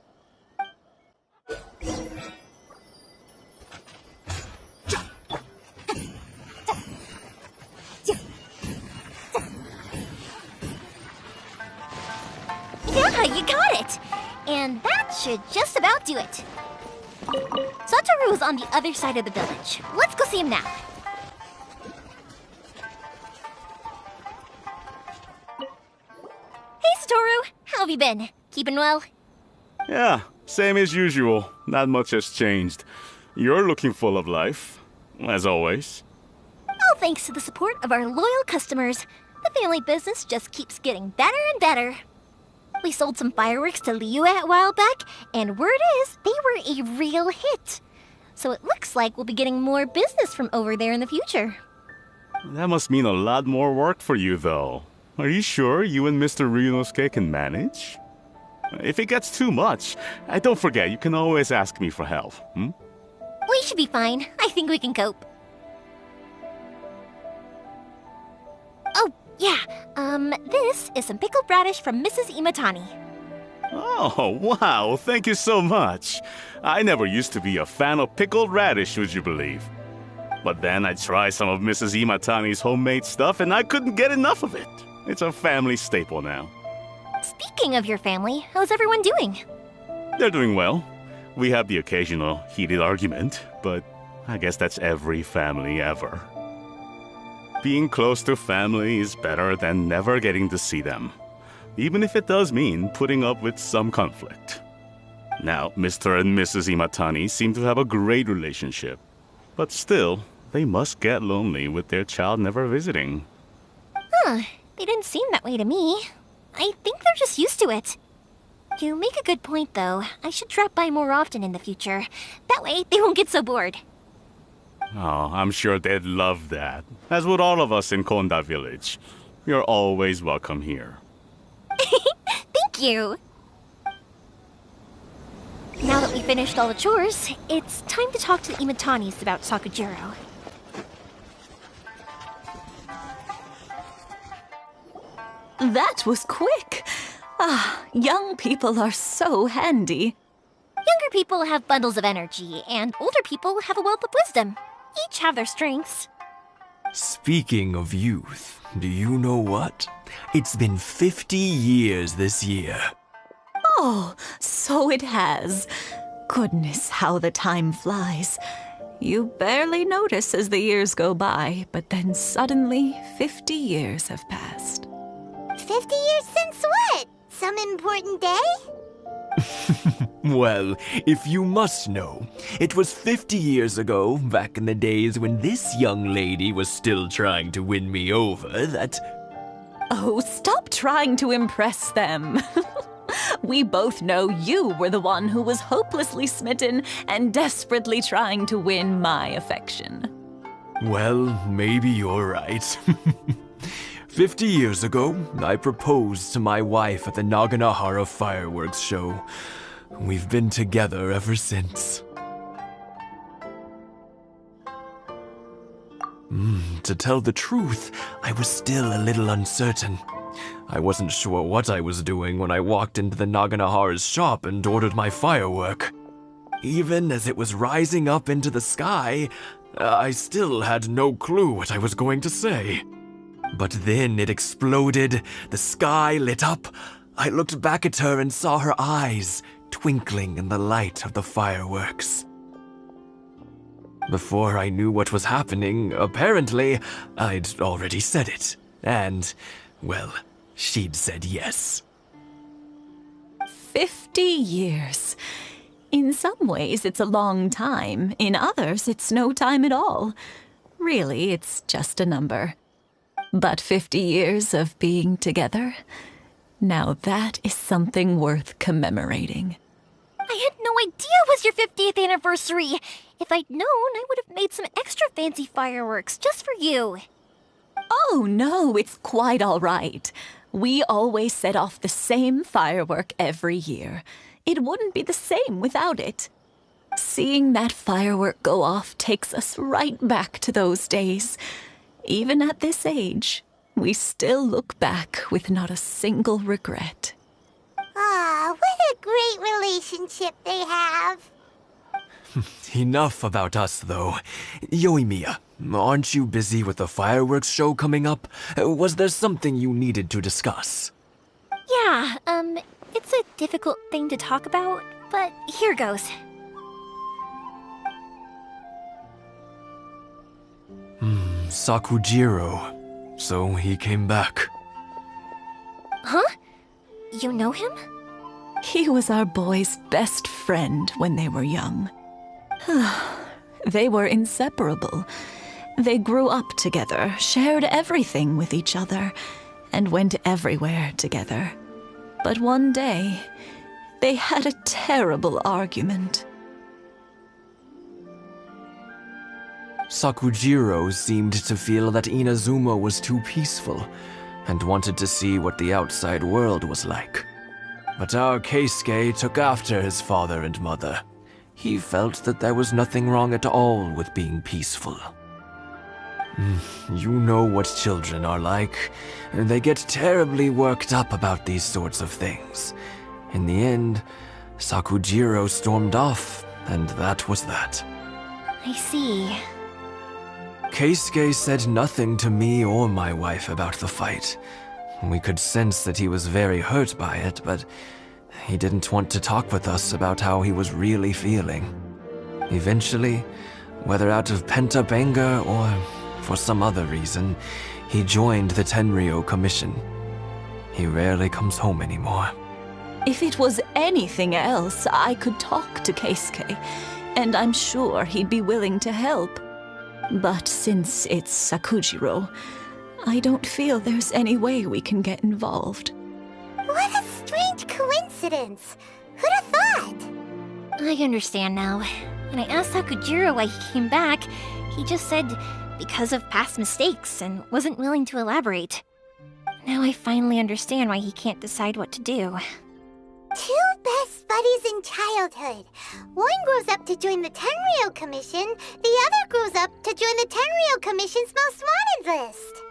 Yeah, you got it! And that should just about do it. Satoru is on the other side of the village. Let's go see him now. Hey, Satoru! How have you been? Keeping well? Yeah, same as usual. Not much has changed. You're looking full of life, as always. All thanks to the support of our loyal customers, the family business just keeps getting better and better. We sold some fireworks to Liyue a while back, and word is they were a real hit. So it looks like we'll be getting more business from over there in the future. That must mean a lot more work for you, though. Are you sure you and Mr. Ryunosuke can manage? If it gets too much, don't forget, you can always ask me for help, We should be fine. I think we can cope. Oh, yeah. This is some pickled radish from Mrs. Imatani. Oh, wow, thank you so much. I never used to be a fan of pickled radish, would you believe? But then I tried some of Mrs. Imatani's homemade stuff and I couldn't get enough of it. It's a family staple now. Speaking of your family, how's everyone doing? They're doing well. We have the occasional heated argument, but I guess that's every family ever. Being close to family is better than never getting to see them, even if it does mean putting up with some conflict. Now, Mr. and Mrs. Imatani seem to have a great relationship, but still, they must get lonely with their child never visiting. Huh, they didn't seem that way to me. I think they're just used to it. You make a good point, though. I should drop by more often in the future. That way, they won't get so bored. Oh, I'm sure they'd love that, as would all of us in Konda Village. You're always welcome here. Thank you! Now that we finished all the chores, it's time to talk to the Imatanis about Sakujiro. That was quick. Ah, young people are so handy. Younger people have bundles of energy, and older people have a wealth of wisdom. Each have their strengths. Speaking of youth, do you know what? It's been 50 years this year. Oh, so it has. Goodness, how the time flies. You barely notice as the years go by, but then suddenly 50 years have passed. 50 years since what? Some important day? Well, if you must know, it was 50 years ago, back in the days when this young lady was still trying to win me over, that... Oh, stop trying to impress them. We both know you were the one who was hopelessly smitten and desperately trying to win my affection. Well, maybe you're right. 50 years ago, I proposed to my wife at the Naganahara fireworks show. We've been together ever since. To tell the truth, I was still a little uncertain. I wasn't sure what I was doing when I walked into the Naganahara's shop and ordered my firework. Even as it was rising up into the sky, I still had no clue what I was going to say. But then it exploded, the sky lit up. I looked back at her and saw her eyes twinkling in the light of the fireworks. Before I knew what was happening, apparently, I'd already said it. And, well, she'd said yes. 50 years. In some ways, it's a long time. In others, it's no time at all. Really, it's just a number. But 50 years of being together, now that is something worth commemorating. I had no idea it was your 50th anniversary. If I'd known, I would have made some extra fancy fireworks just for you. Oh, no, it's quite all right. We always set off the same firework every year. It wouldn't be the same without it. Seeing that firework go off takes us right back to those days. Even at this age, we still look back with not a single regret. Ah, what a great relationship they have. Enough about us, though. Yoimiya, aren't you busy with the fireworks show coming up? Was there something you needed to discuss? Yeah, it's a difficult thing to talk about, but here goes. Sakujiro. So he came back. Huh? You know him? He was our boy's best friend when they were young. They were inseparable. They grew up together, shared everything with each other, and went everywhere together. But one day, they had a terrible argument. Sakujiro seemed to feel that Inazuma was too peaceful, and wanted to see what the outside world was like. But our Keisuke took after his father and mother. He felt that there was nothing wrong at all with being peaceful. You know what children are like. They get terribly worked up about these sorts of things. In the end, Sakujiro stormed off, and that was that. I see. Keisuke said nothing to me or my wife about the fight. We could sense that he was very hurt by it, but he didn't want to talk with us about how he was really feeling. Eventually, whether out of pent-up anger or for some other reason, he joined the Tenryou Commission. He rarely comes home anymore. If it was anything else, I could talk to Keisuke, and I'm sure he'd be willing to help. But since it's Sakujiro, I don't feel there's any way we can get involved. What a strange coincidence. Who'd have thought? I understand now. When I asked Sakujiro why he came back, he just said because of past mistakes and wasn't willing to elaborate. Now I finally understand why he can't decide what to do. Two best buddies in childhood. One grows up to join the Tenryou Commission, the other grows up to join the Tenryou Commission's most wanted list.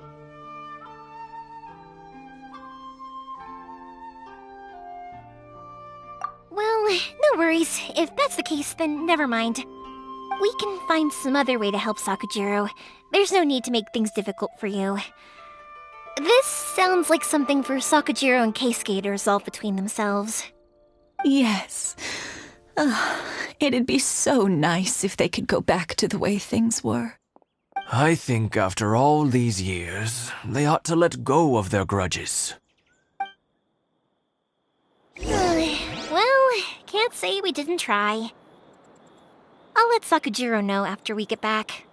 Well, no worries. If that's the case, then never mind. We can find some other way to help Sakujiro. There's no need to make things difficult for you. This sounds like something for Sakujiro and Keisuke to resolve between themselves. Yes. It'd be so nice if they could go back to the way things were. I think after all these years, they ought to let go of their grudges. Well, can't say we didn't try. I'll let Sakujiro know after we get back.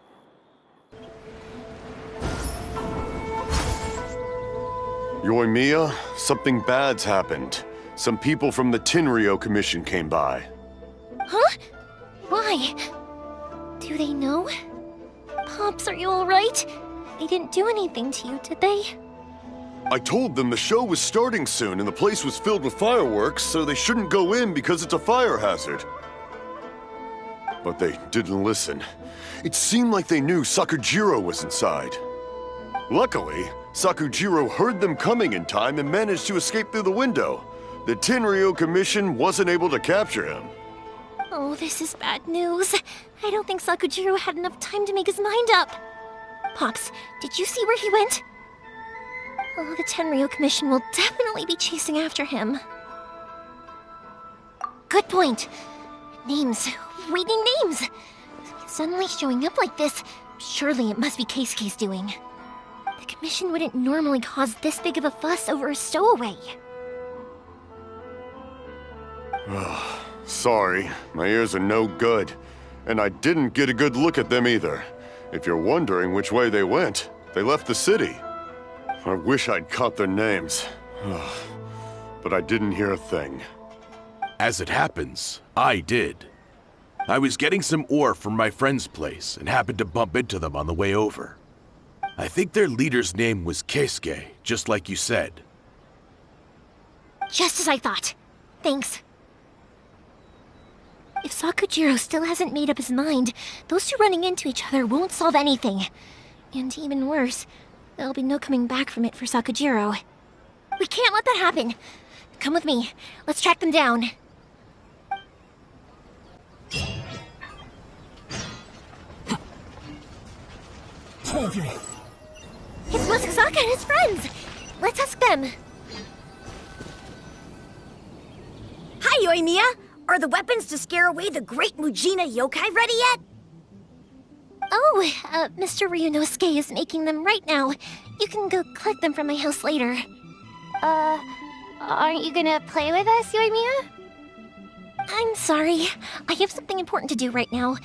Yoimiya, something bad's happened. Some people from the Tenryou Commission came by. Huh? Why? Do they know? Pops, are you alright? They didn't do anything to you, did they? I told them the show was starting soon and the place was filled with fireworks, so they shouldn't go in because it's a fire hazard. But they didn't listen. It seemed like they knew Sakujiro was inside. Luckily, Sakujiro heard them coming in time and managed to escape through the window. The Tenryou Commission wasn't able to capture him. Oh, this is bad news. I don't think Sakujiro had enough time to make his mind up. Pops, did you see where he went? Oh, the Tenryou Commission will definitely be chasing after him. Good point. Names. Reading names. Suddenly showing up like this, surely it must be Keisuke's doing. The Commission wouldn't normally cause this big of a fuss over a stowaway. Sorry, my ears are no good. And I didn't get a good look at them either. If you're wondering which way they went, they left the city. I wish I'd caught their names. But I didn't hear a thing. As it happens, I did. I was getting some ore from my friend's place and happened to bump into them on the way over. I think their leader's name was Keisuke, just like you said. Just as I thought. Thanks. If Sakujiro still hasn't made up his mind, those two running into each other won't solve anything. And even worse, there'll be no coming back from it for Sakujiro. We can't let that happen. Come with me. Let's track them down. It's Masasaka and his friends. Let's ask them. Hi, Yoimiya! Are the weapons to scare away the great Mujina yokai ready yet? Oh, Mr. Ryunosuke is making them right now. You can go collect them from my house later. Aren't you gonna play with us, Yoimiya? I'm sorry. I have something important to do right now.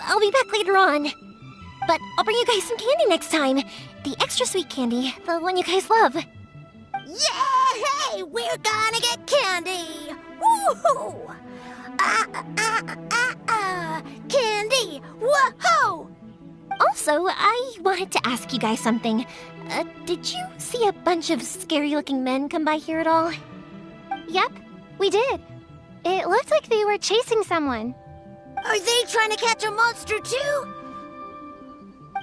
I'll be back later on. But I'll bring you guys some candy next time. The extra sweet candy, the one you guys love. Yay! We're gonna get candy! Woohoo! Candy! Woohoo! Also, I wanted to ask you guys something. Did you see a bunch of scary-looking men come by here at all? Yep, we did. It looked like they were chasing someone. Are they trying to catch a monster too?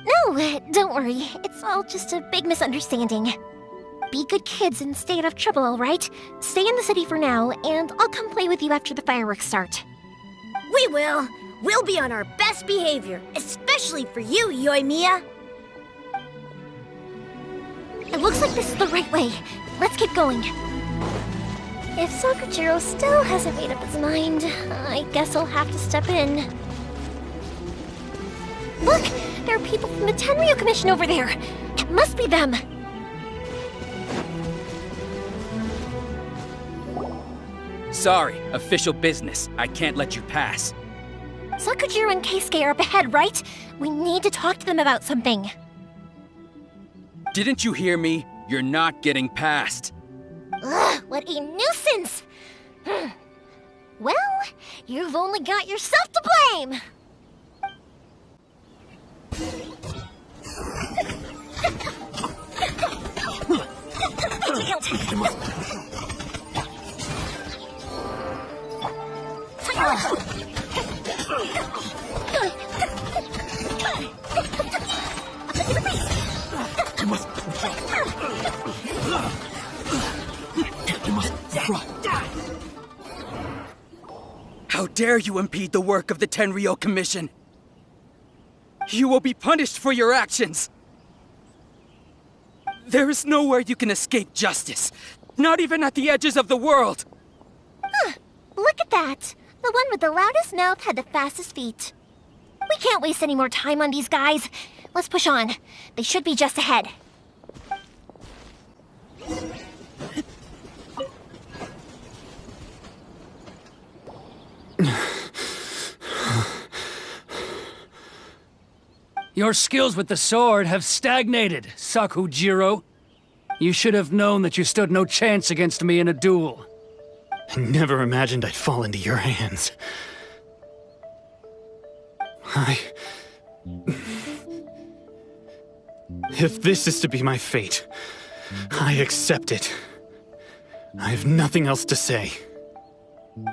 No, don't worry. It's all just a big misunderstanding. be good kids and stay out of trouble, alright? Stay in the city for now, and I'll come play with you after the fireworks start. We will. We'll be on our best behavior, especially for you, Yoimiya. It looks like this is the right way. Let's keep going. If Sakujiro still hasn't made up his mind, I guess I'll have to step in. Look! There are people from the Tenryu Commission over there! It must be them! Sorry, official business. I can't let you pass. Sakujiro and Keisuke are up ahead, right? We need to talk to them about something. Didn't you hear me? You're not getting past. Ugh, what a nuisance! Well, you've only got yourself to blame! How dare you impede the work of the Tenryo Commission? You will be punished for your actions! There is nowhere you can escape justice, not even at the edges of the world! Huh, look at that! The one with the loudest mouth had the fastest feet. We can't waste any more time on these guys. Let's push on. They should be just ahead. Your skills with the sword have stagnated, Sakujiro. You should have known that you stood no chance against me in a duel. I never imagined I'd fall into your hands. If this is to be my fate, I accept it. I have nothing else to say.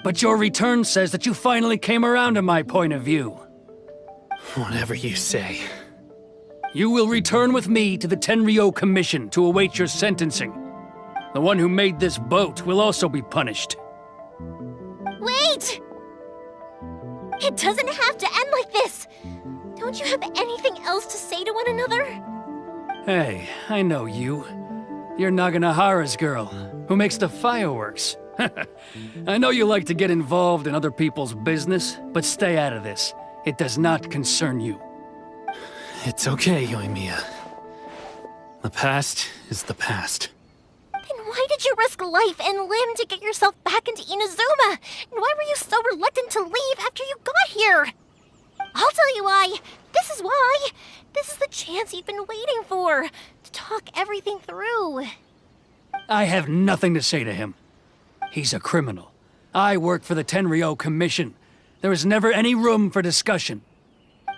But your return says that you finally came around to my point of view. Whatever you say. You will return with me to the Tenryo Commission to await your sentencing. The one who made this boat will also be punished. Wait! It doesn't have to end like this! Don't you have anything else to say to one another? Hey, I know you. You're Naganahara's girl, who makes the fireworks. I know you like to get involved in other people's business, but stay out of this. It does not concern you. It's okay, Yoimiya. The past is the past. Then why did you risk life and limb to get yourself back into Inazuma? And why were you so reluctant to leave after you got here? I'll tell you why. This is why. This is the chance you've been waiting for, to talk everything through. I have nothing to say to him. He's a criminal. I work for the Tenryo Commission. There was never any room for discussion.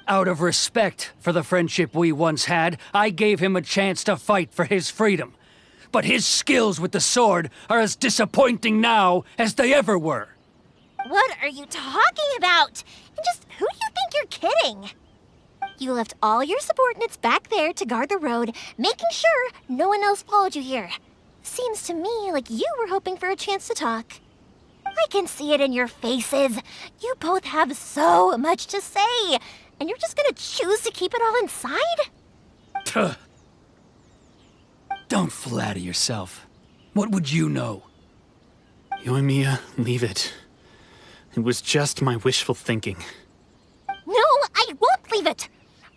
Out of respect for the friendship we once had, I gave him a chance to fight for his freedom. But his skills with the sword are as disappointing now as they ever were. What are you talking about? And just who do you think you're kidding? You left all your subordinates back there to guard the road, making sure no one else followed you here. Seems to me like you were hoping for a chance to talk. I can see it in your faces. You both have so much to say, and you're just gonna choose to keep it all inside? Tuh. Don't flatter yourself. What would you know? Yoimiya, leave it. It was just my wishful thinking. No, I won't leave it.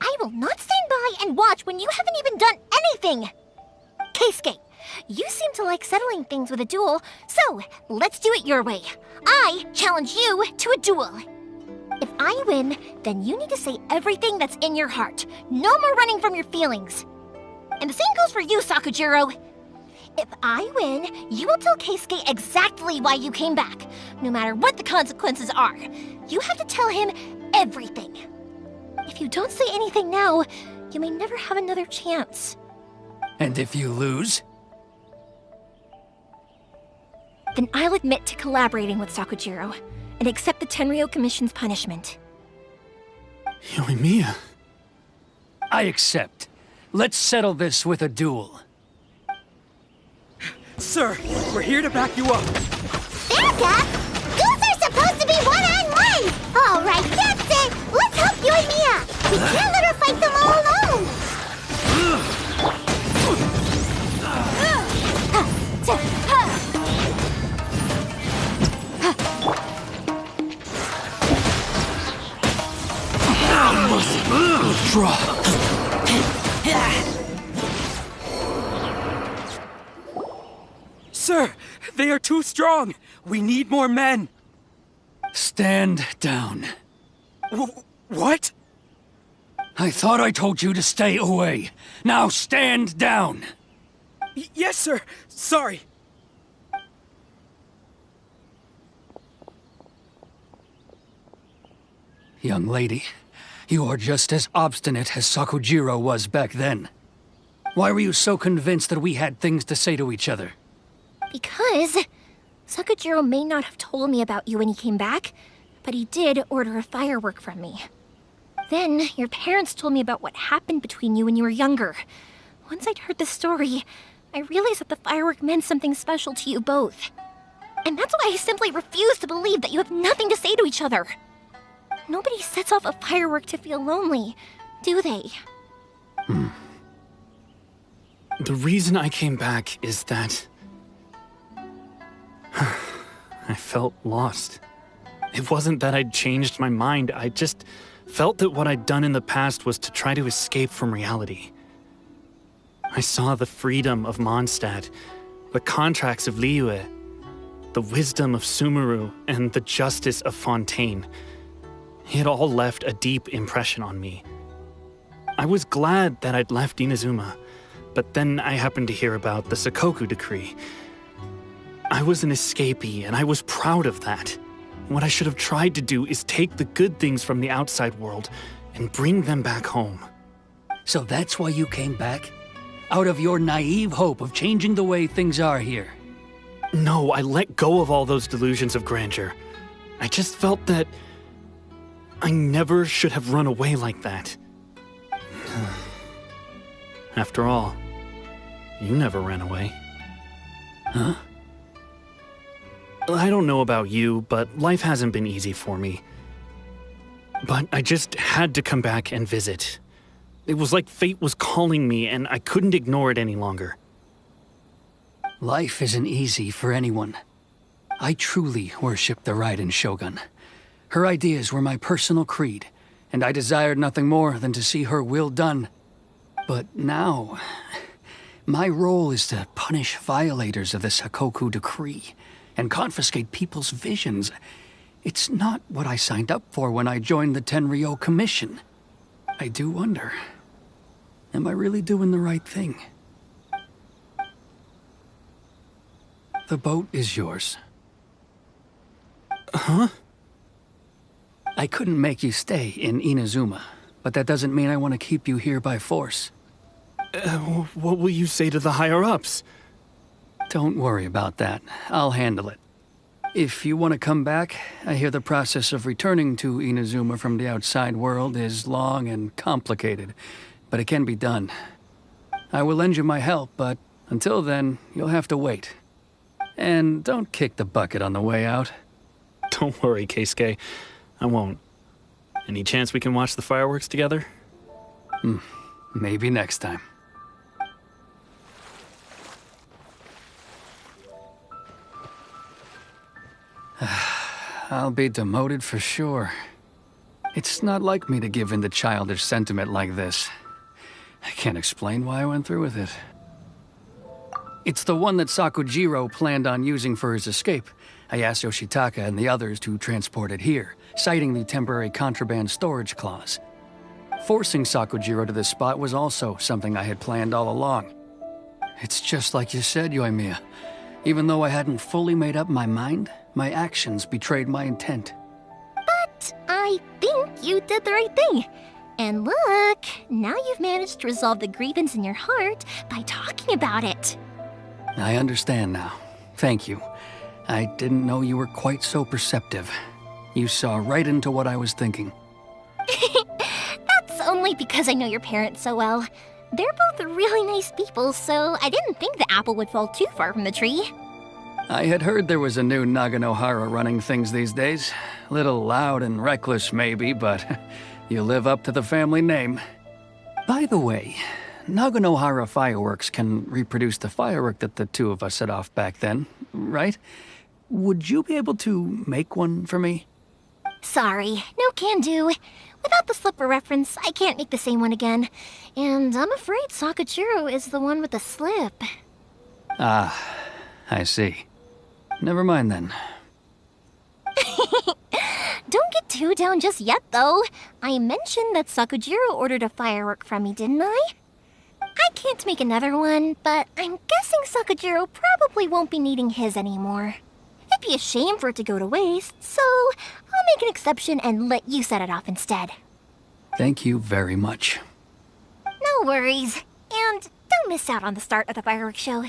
I will not stand by and watch when you haven't even done anything. Keisuke, you seem to like settling things with a duel, so let's do it your way. I challenge you to a duel. If I win, then you need to say everything that's in your heart. No more running from your feelings. And the same goes for you, Sakujiro. If I win, you will tell Keisuke exactly why you came back, no matter what the consequences are. You have to tell him everything. If you don't say anything now, you may never have another chance. And if you lose? Then I'll admit to collaborating with Sakujiro and accept the Tenryo Commission's punishment. Yoimiya. I accept. Let's settle this with a duel. Sir, we're here to back you up. Back up? Those are supposed to be one-on-one! All right, that's it! Let's help Yoimiya! We can't let her fight them all alone! Sir, they are too strong. We need more men. Stand down. What? I thought I told you to stay away. Now stand down. Yes, sir. Sorry. Young lady, you are just as obstinate as Sakujiro was back then. Why were you so convinced that we had things to say to each other? Because Sakujiro may not have told me about you when he came back, but he did order a firework from me. Then your parents told me about what happened between you when you were younger. Once I'd heard the story, I realized that the firework meant something special to you both. And that's why I simply refuse to believe that you have nothing to say to each other. Nobody sets off a firework to feel lonely, do they? The reason I came back is that I felt lost. It wasn't that I'd changed my mind, I just felt that what I'd done in the past was to try to escape from reality. I saw the freedom of Mondstadt, the contracts of Liyue, the wisdom of Sumeru, and the justice of Fontaine. It all left a deep impression on me. I was glad that I'd left Inazuma, but then I happened to hear about the Sakoku decree. I was an escapee, and I was proud of that. What I should have tried to do is take the good things from the outside world and bring them back home. So that's why you came back? Out of your naive hope of changing the way things are here? No, I let go of all those delusions of grandeur. I just felt that I never should have run away like that. After all, you never ran away. Huh? I don't know about you, but life hasn't been easy for me. But I just had to come back and visit. It was like fate was calling me, and I couldn't ignore it any longer. Life isn't easy for anyone. I truly worship the Raiden Shogun. Her ideas were my personal creed, and I desired nothing more than to see her will done. But now, my role is to punish violators of the Sakoku decree and confiscate people's visions. It's not what I signed up for when I joined the Tenryo Commission. I do wonder, am I really doing the right thing? The boat is yours. Huh? I couldn't make you stay in Inazuma, but that doesn't mean I want to keep you here by force. What will you say to the higher-ups? Don't worry about that. I'll handle it. If you want to come back, I hear the process of returning to Inazuma from the outside world is long and complicated, but it can be done. I will lend you my help, but until then, you'll have to wait. And don't kick the bucket on the way out. Don't worry, Keisuke. I won't. Any chance we can watch the fireworks together? Maybe next time. I'll be demoted for sure. It's not like me to give in to childish sentiment like this. I can't explain why I went through with it. It's the one that Sakujiro planned on using for his escape. I asked Yoshitaka and the others to transport it here, citing the temporary contraband storage clause. Forcing Sakujiro to this spot was also something I had planned all along. It's just like you said, Yoimiya. Even though I hadn't fully made up my mind, my actions betrayed my intent. But I think you did the right thing. And look, now you've managed to resolve the grievance in your heart by talking about it. I understand now. Thank you. I didn't know you were quite so perceptive. You saw right into what I was thinking. That's only because I know your parents so well. They're both really nice people, so I didn't think the apple would fall too far from the tree. I had heard there was a new Naganohara running things these days. Little loud and reckless, maybe, but you live up to the family name. By the way, Naganohara fireworks can reproduce the firework that the two of us set off back then, right? Would you be able to make one for me? Sorry, no can do. Without the slipper reference, I can't make the same one again. And I'm afraid Sakujiro is the one with the slip. Ah, I see. Never mind then. Don't get too down just yet, though. I mentioned that Sakujiro ordered a firework from me, didn't I? I can't make another one, but I'm guessing Sakujiro probably won't be needing his anymore. It'd be a shame for it to go to waste, so I'll make an exception and let you set it off instead. Thank you very much. No worries. And don't miss out on the start of the fireworks show.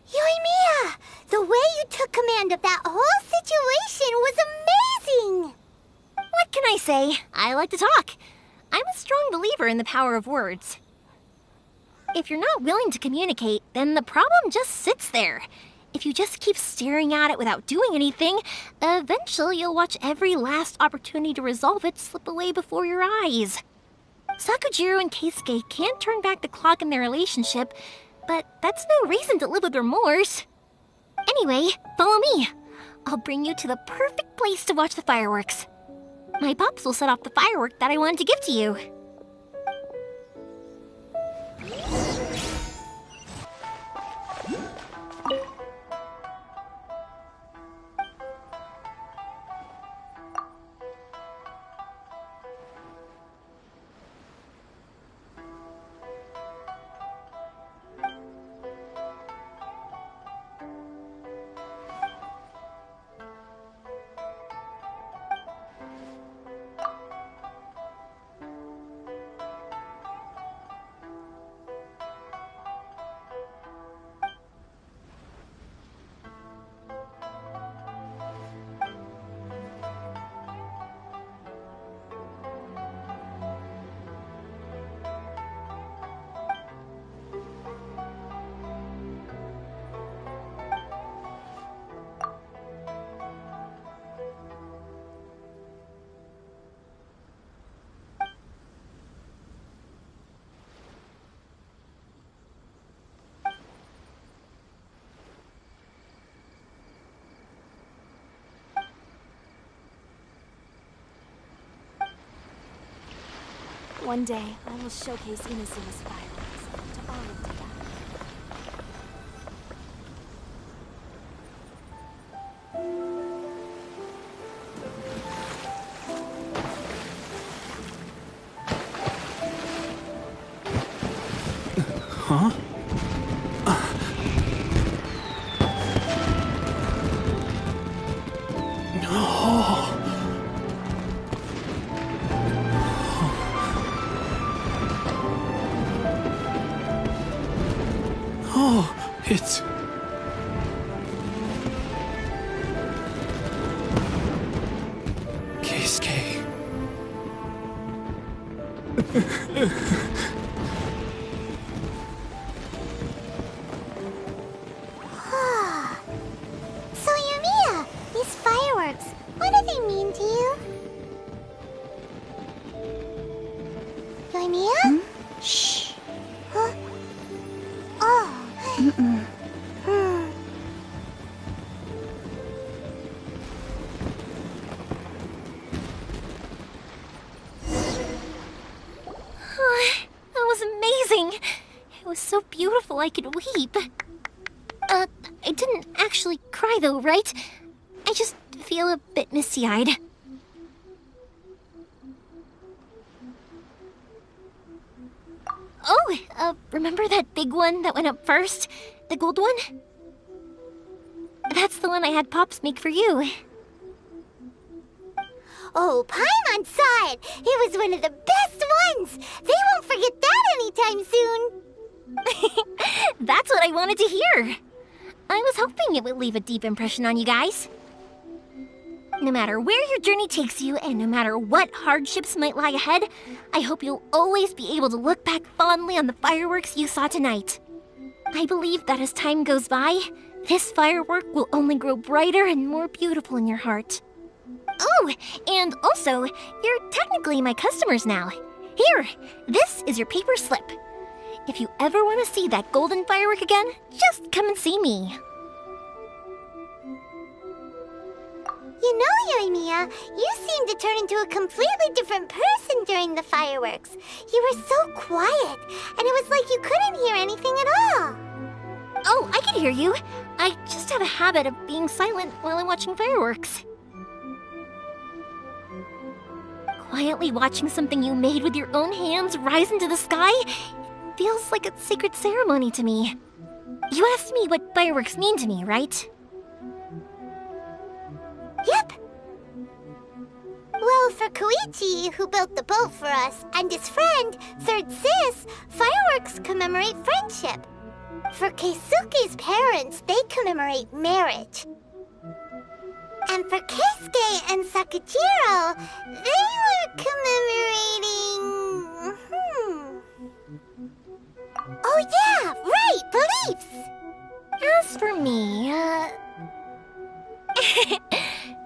Yoimiya! The way you took command of that whole situation was amazing! What can I say? I like to talk. I'm a strong believer in the power of words. If you're not willing to communicate, then the problem just sits there. If you just keep staring at it without doing anything, eventually you'll watch every last opportunity to resolve it slip away before your eyes. Sakujiro and Keisuke can't turn back the clock in their relationship, but that's no reason to live with remorse. Anyway, follow me. I'll bring you to the perfect place to watch the fireworks. My pops will set off the firework that I wanted to give to you. One day, I will showcase Inazuma's fireworks to all of Japan. Huh? It's... Keisuke. So, Yoimiya, these fireworks, what do they mean to you? Yoimiya? Shh. Huh? Oh. That was amazing. It was so beautiful I could weep. I didn't actually cry though, right? I just feel a bit misty-eyed. Oh, remember that big one that went up first? The gold one? That's the one I had Pops make for you. Oh, Paimon saw it! It was one of the best ones! They won't forget that anytime soon! That's what I wanted to hear. I was hoping it would leave a deep impression on you guys. No matter where your journey takes you, and no matter what hardships might lie ahead, I hope you'll always be able to look back fondly on the fireworks you saw tonight. I believe that as time goes by, this firework will only grow brighter and more beautiful in your heart. Oh, and also, you're technically my customers now. Here, this is your paper slip. If you ever want to see that golden firework again, just come and see me. You know, Yoimiya, you seemed to turn into a completely different person during the fireworks. You were so quiet, and it was like you couldn't hear anything at all. Oh, I can hear you. I just have a habit of being silent while I'm watching fireworks. Quietly watching something you made with your own hands rise into the sky feels like a sacred ceremony to me. You asked me what fireworks mean to me, right? Yep. Well, for Koichi, who built the boat for us, and his friend, Third Sis, fireworks commemorate friendship. For Keisuke's parents, they commemorate marriage. And for Keisuke and Sakajiro, they were commemorating... Oh yeah, right, beliefs! As for me,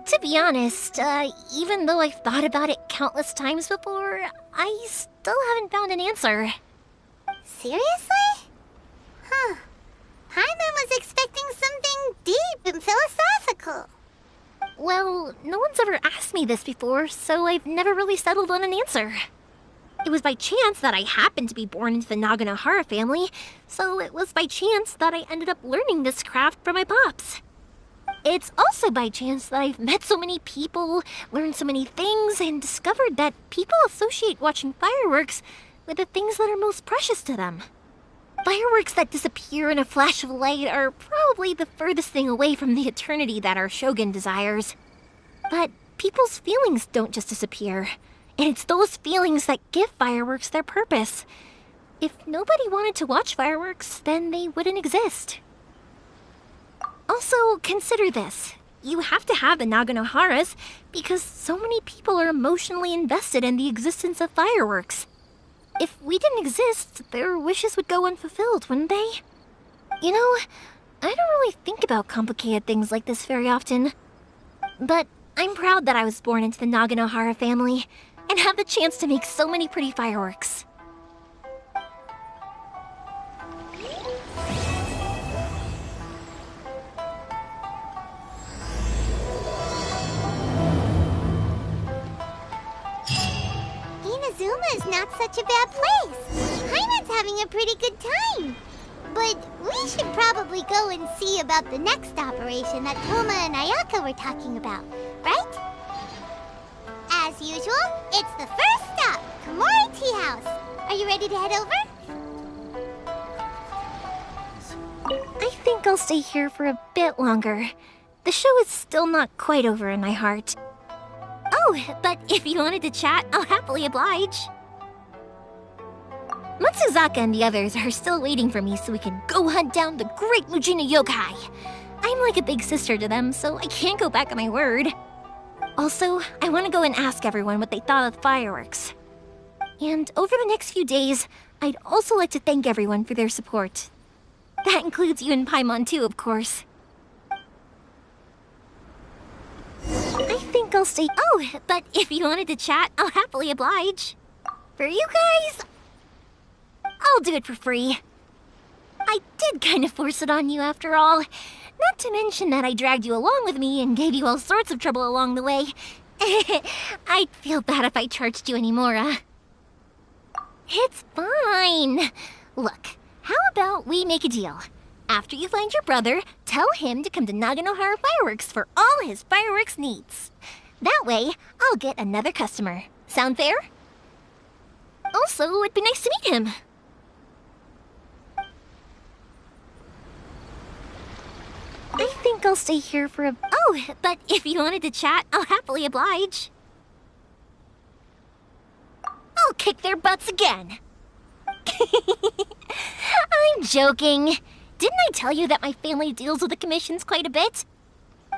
to be honest, even though I've thought about it countless times before, I still haven't found an answer. Seriously? Huh. Paimon was expecting something deep and philosophical. Well, no one's ever asked me this before, so I've never really settled on an answer. It was by chance that I happened to be born into the Naganohara family, so it was by chance that I ended up learning this craft from my pops. It's also by chance that I've met so many people, learned so many things, and discovered that people associate watching fireworks with the things that are most precious to them. Fireworks that disappear in a flash of light are probably the furthest thing away from the eternity that our shogun desires. But people's feelings don't just disappear, and it's those feelings that give fireworks their purpose. If nobody wanted to watch fireworks, then they wouldn't exist. Also, consider this. You have to have the Naganoharas because so many people are emotionally invested in the existence of fireworks. If we didn't exist, their wishes would go unfulfilled, wouldn't they? You know, I don't really think about complicated things like this very often. But I'm proud that I was born into the Naganohara family and have the chance to make so many pretty fireworks. Inazuma is not such a bad place. Paimon's having a pretty good time. But we should probably go and see about the next operation that Toma and Ayaka were talking about, right? As usual, it's the first stop, Komori Tea House. Are you ready to head over? I think I'll stay here for a bit longer. The show is still not quite over in my heart. Oh, but if you wanted to chat, I'll happily oblige. Matsuzaka and the others are still waiting for me so we can go hunt down the great Mujina yokai. I'm like a big sister to them, so I can't go back on my word. Also, I want to go and ask everyone what they thought of the fireworks. And over the next few days, I'd also like to thank everyone for their support. That includes you and Paimon too, of course. I think I'll stay— Oh, but if you wanted to chat, I'll happily oblige. For you guys, I'll do it for free. I did kind of force it on you after all. Not to mention that I dragged you along with me and gave you all sorts of trouble along the way. I'd feel bad if I charged you anymore, It's fine. Look, how about we make a deal? After you find your brother, tell him to come to Naganohara Fireworks for all his fireworks needs. That way, I'll get another customer. Sound fair? Also, it'd be nice to meet him. I think I'll stay here for a— Oh, but if you wanted to chat, I'll happily oblige. I'll kick their butts again. I'm joking. Didn't I tell you that my family deals with the commissions quite a bit?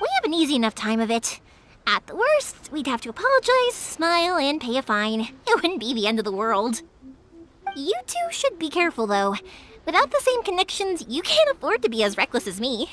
We have an easy enough time of it. At the worst, we'd have to apologize, smile, and pay a fine. It wouldn't be the end of the world. You two should be careful, though. Without the same connections, you can't afford to be as reckless as me.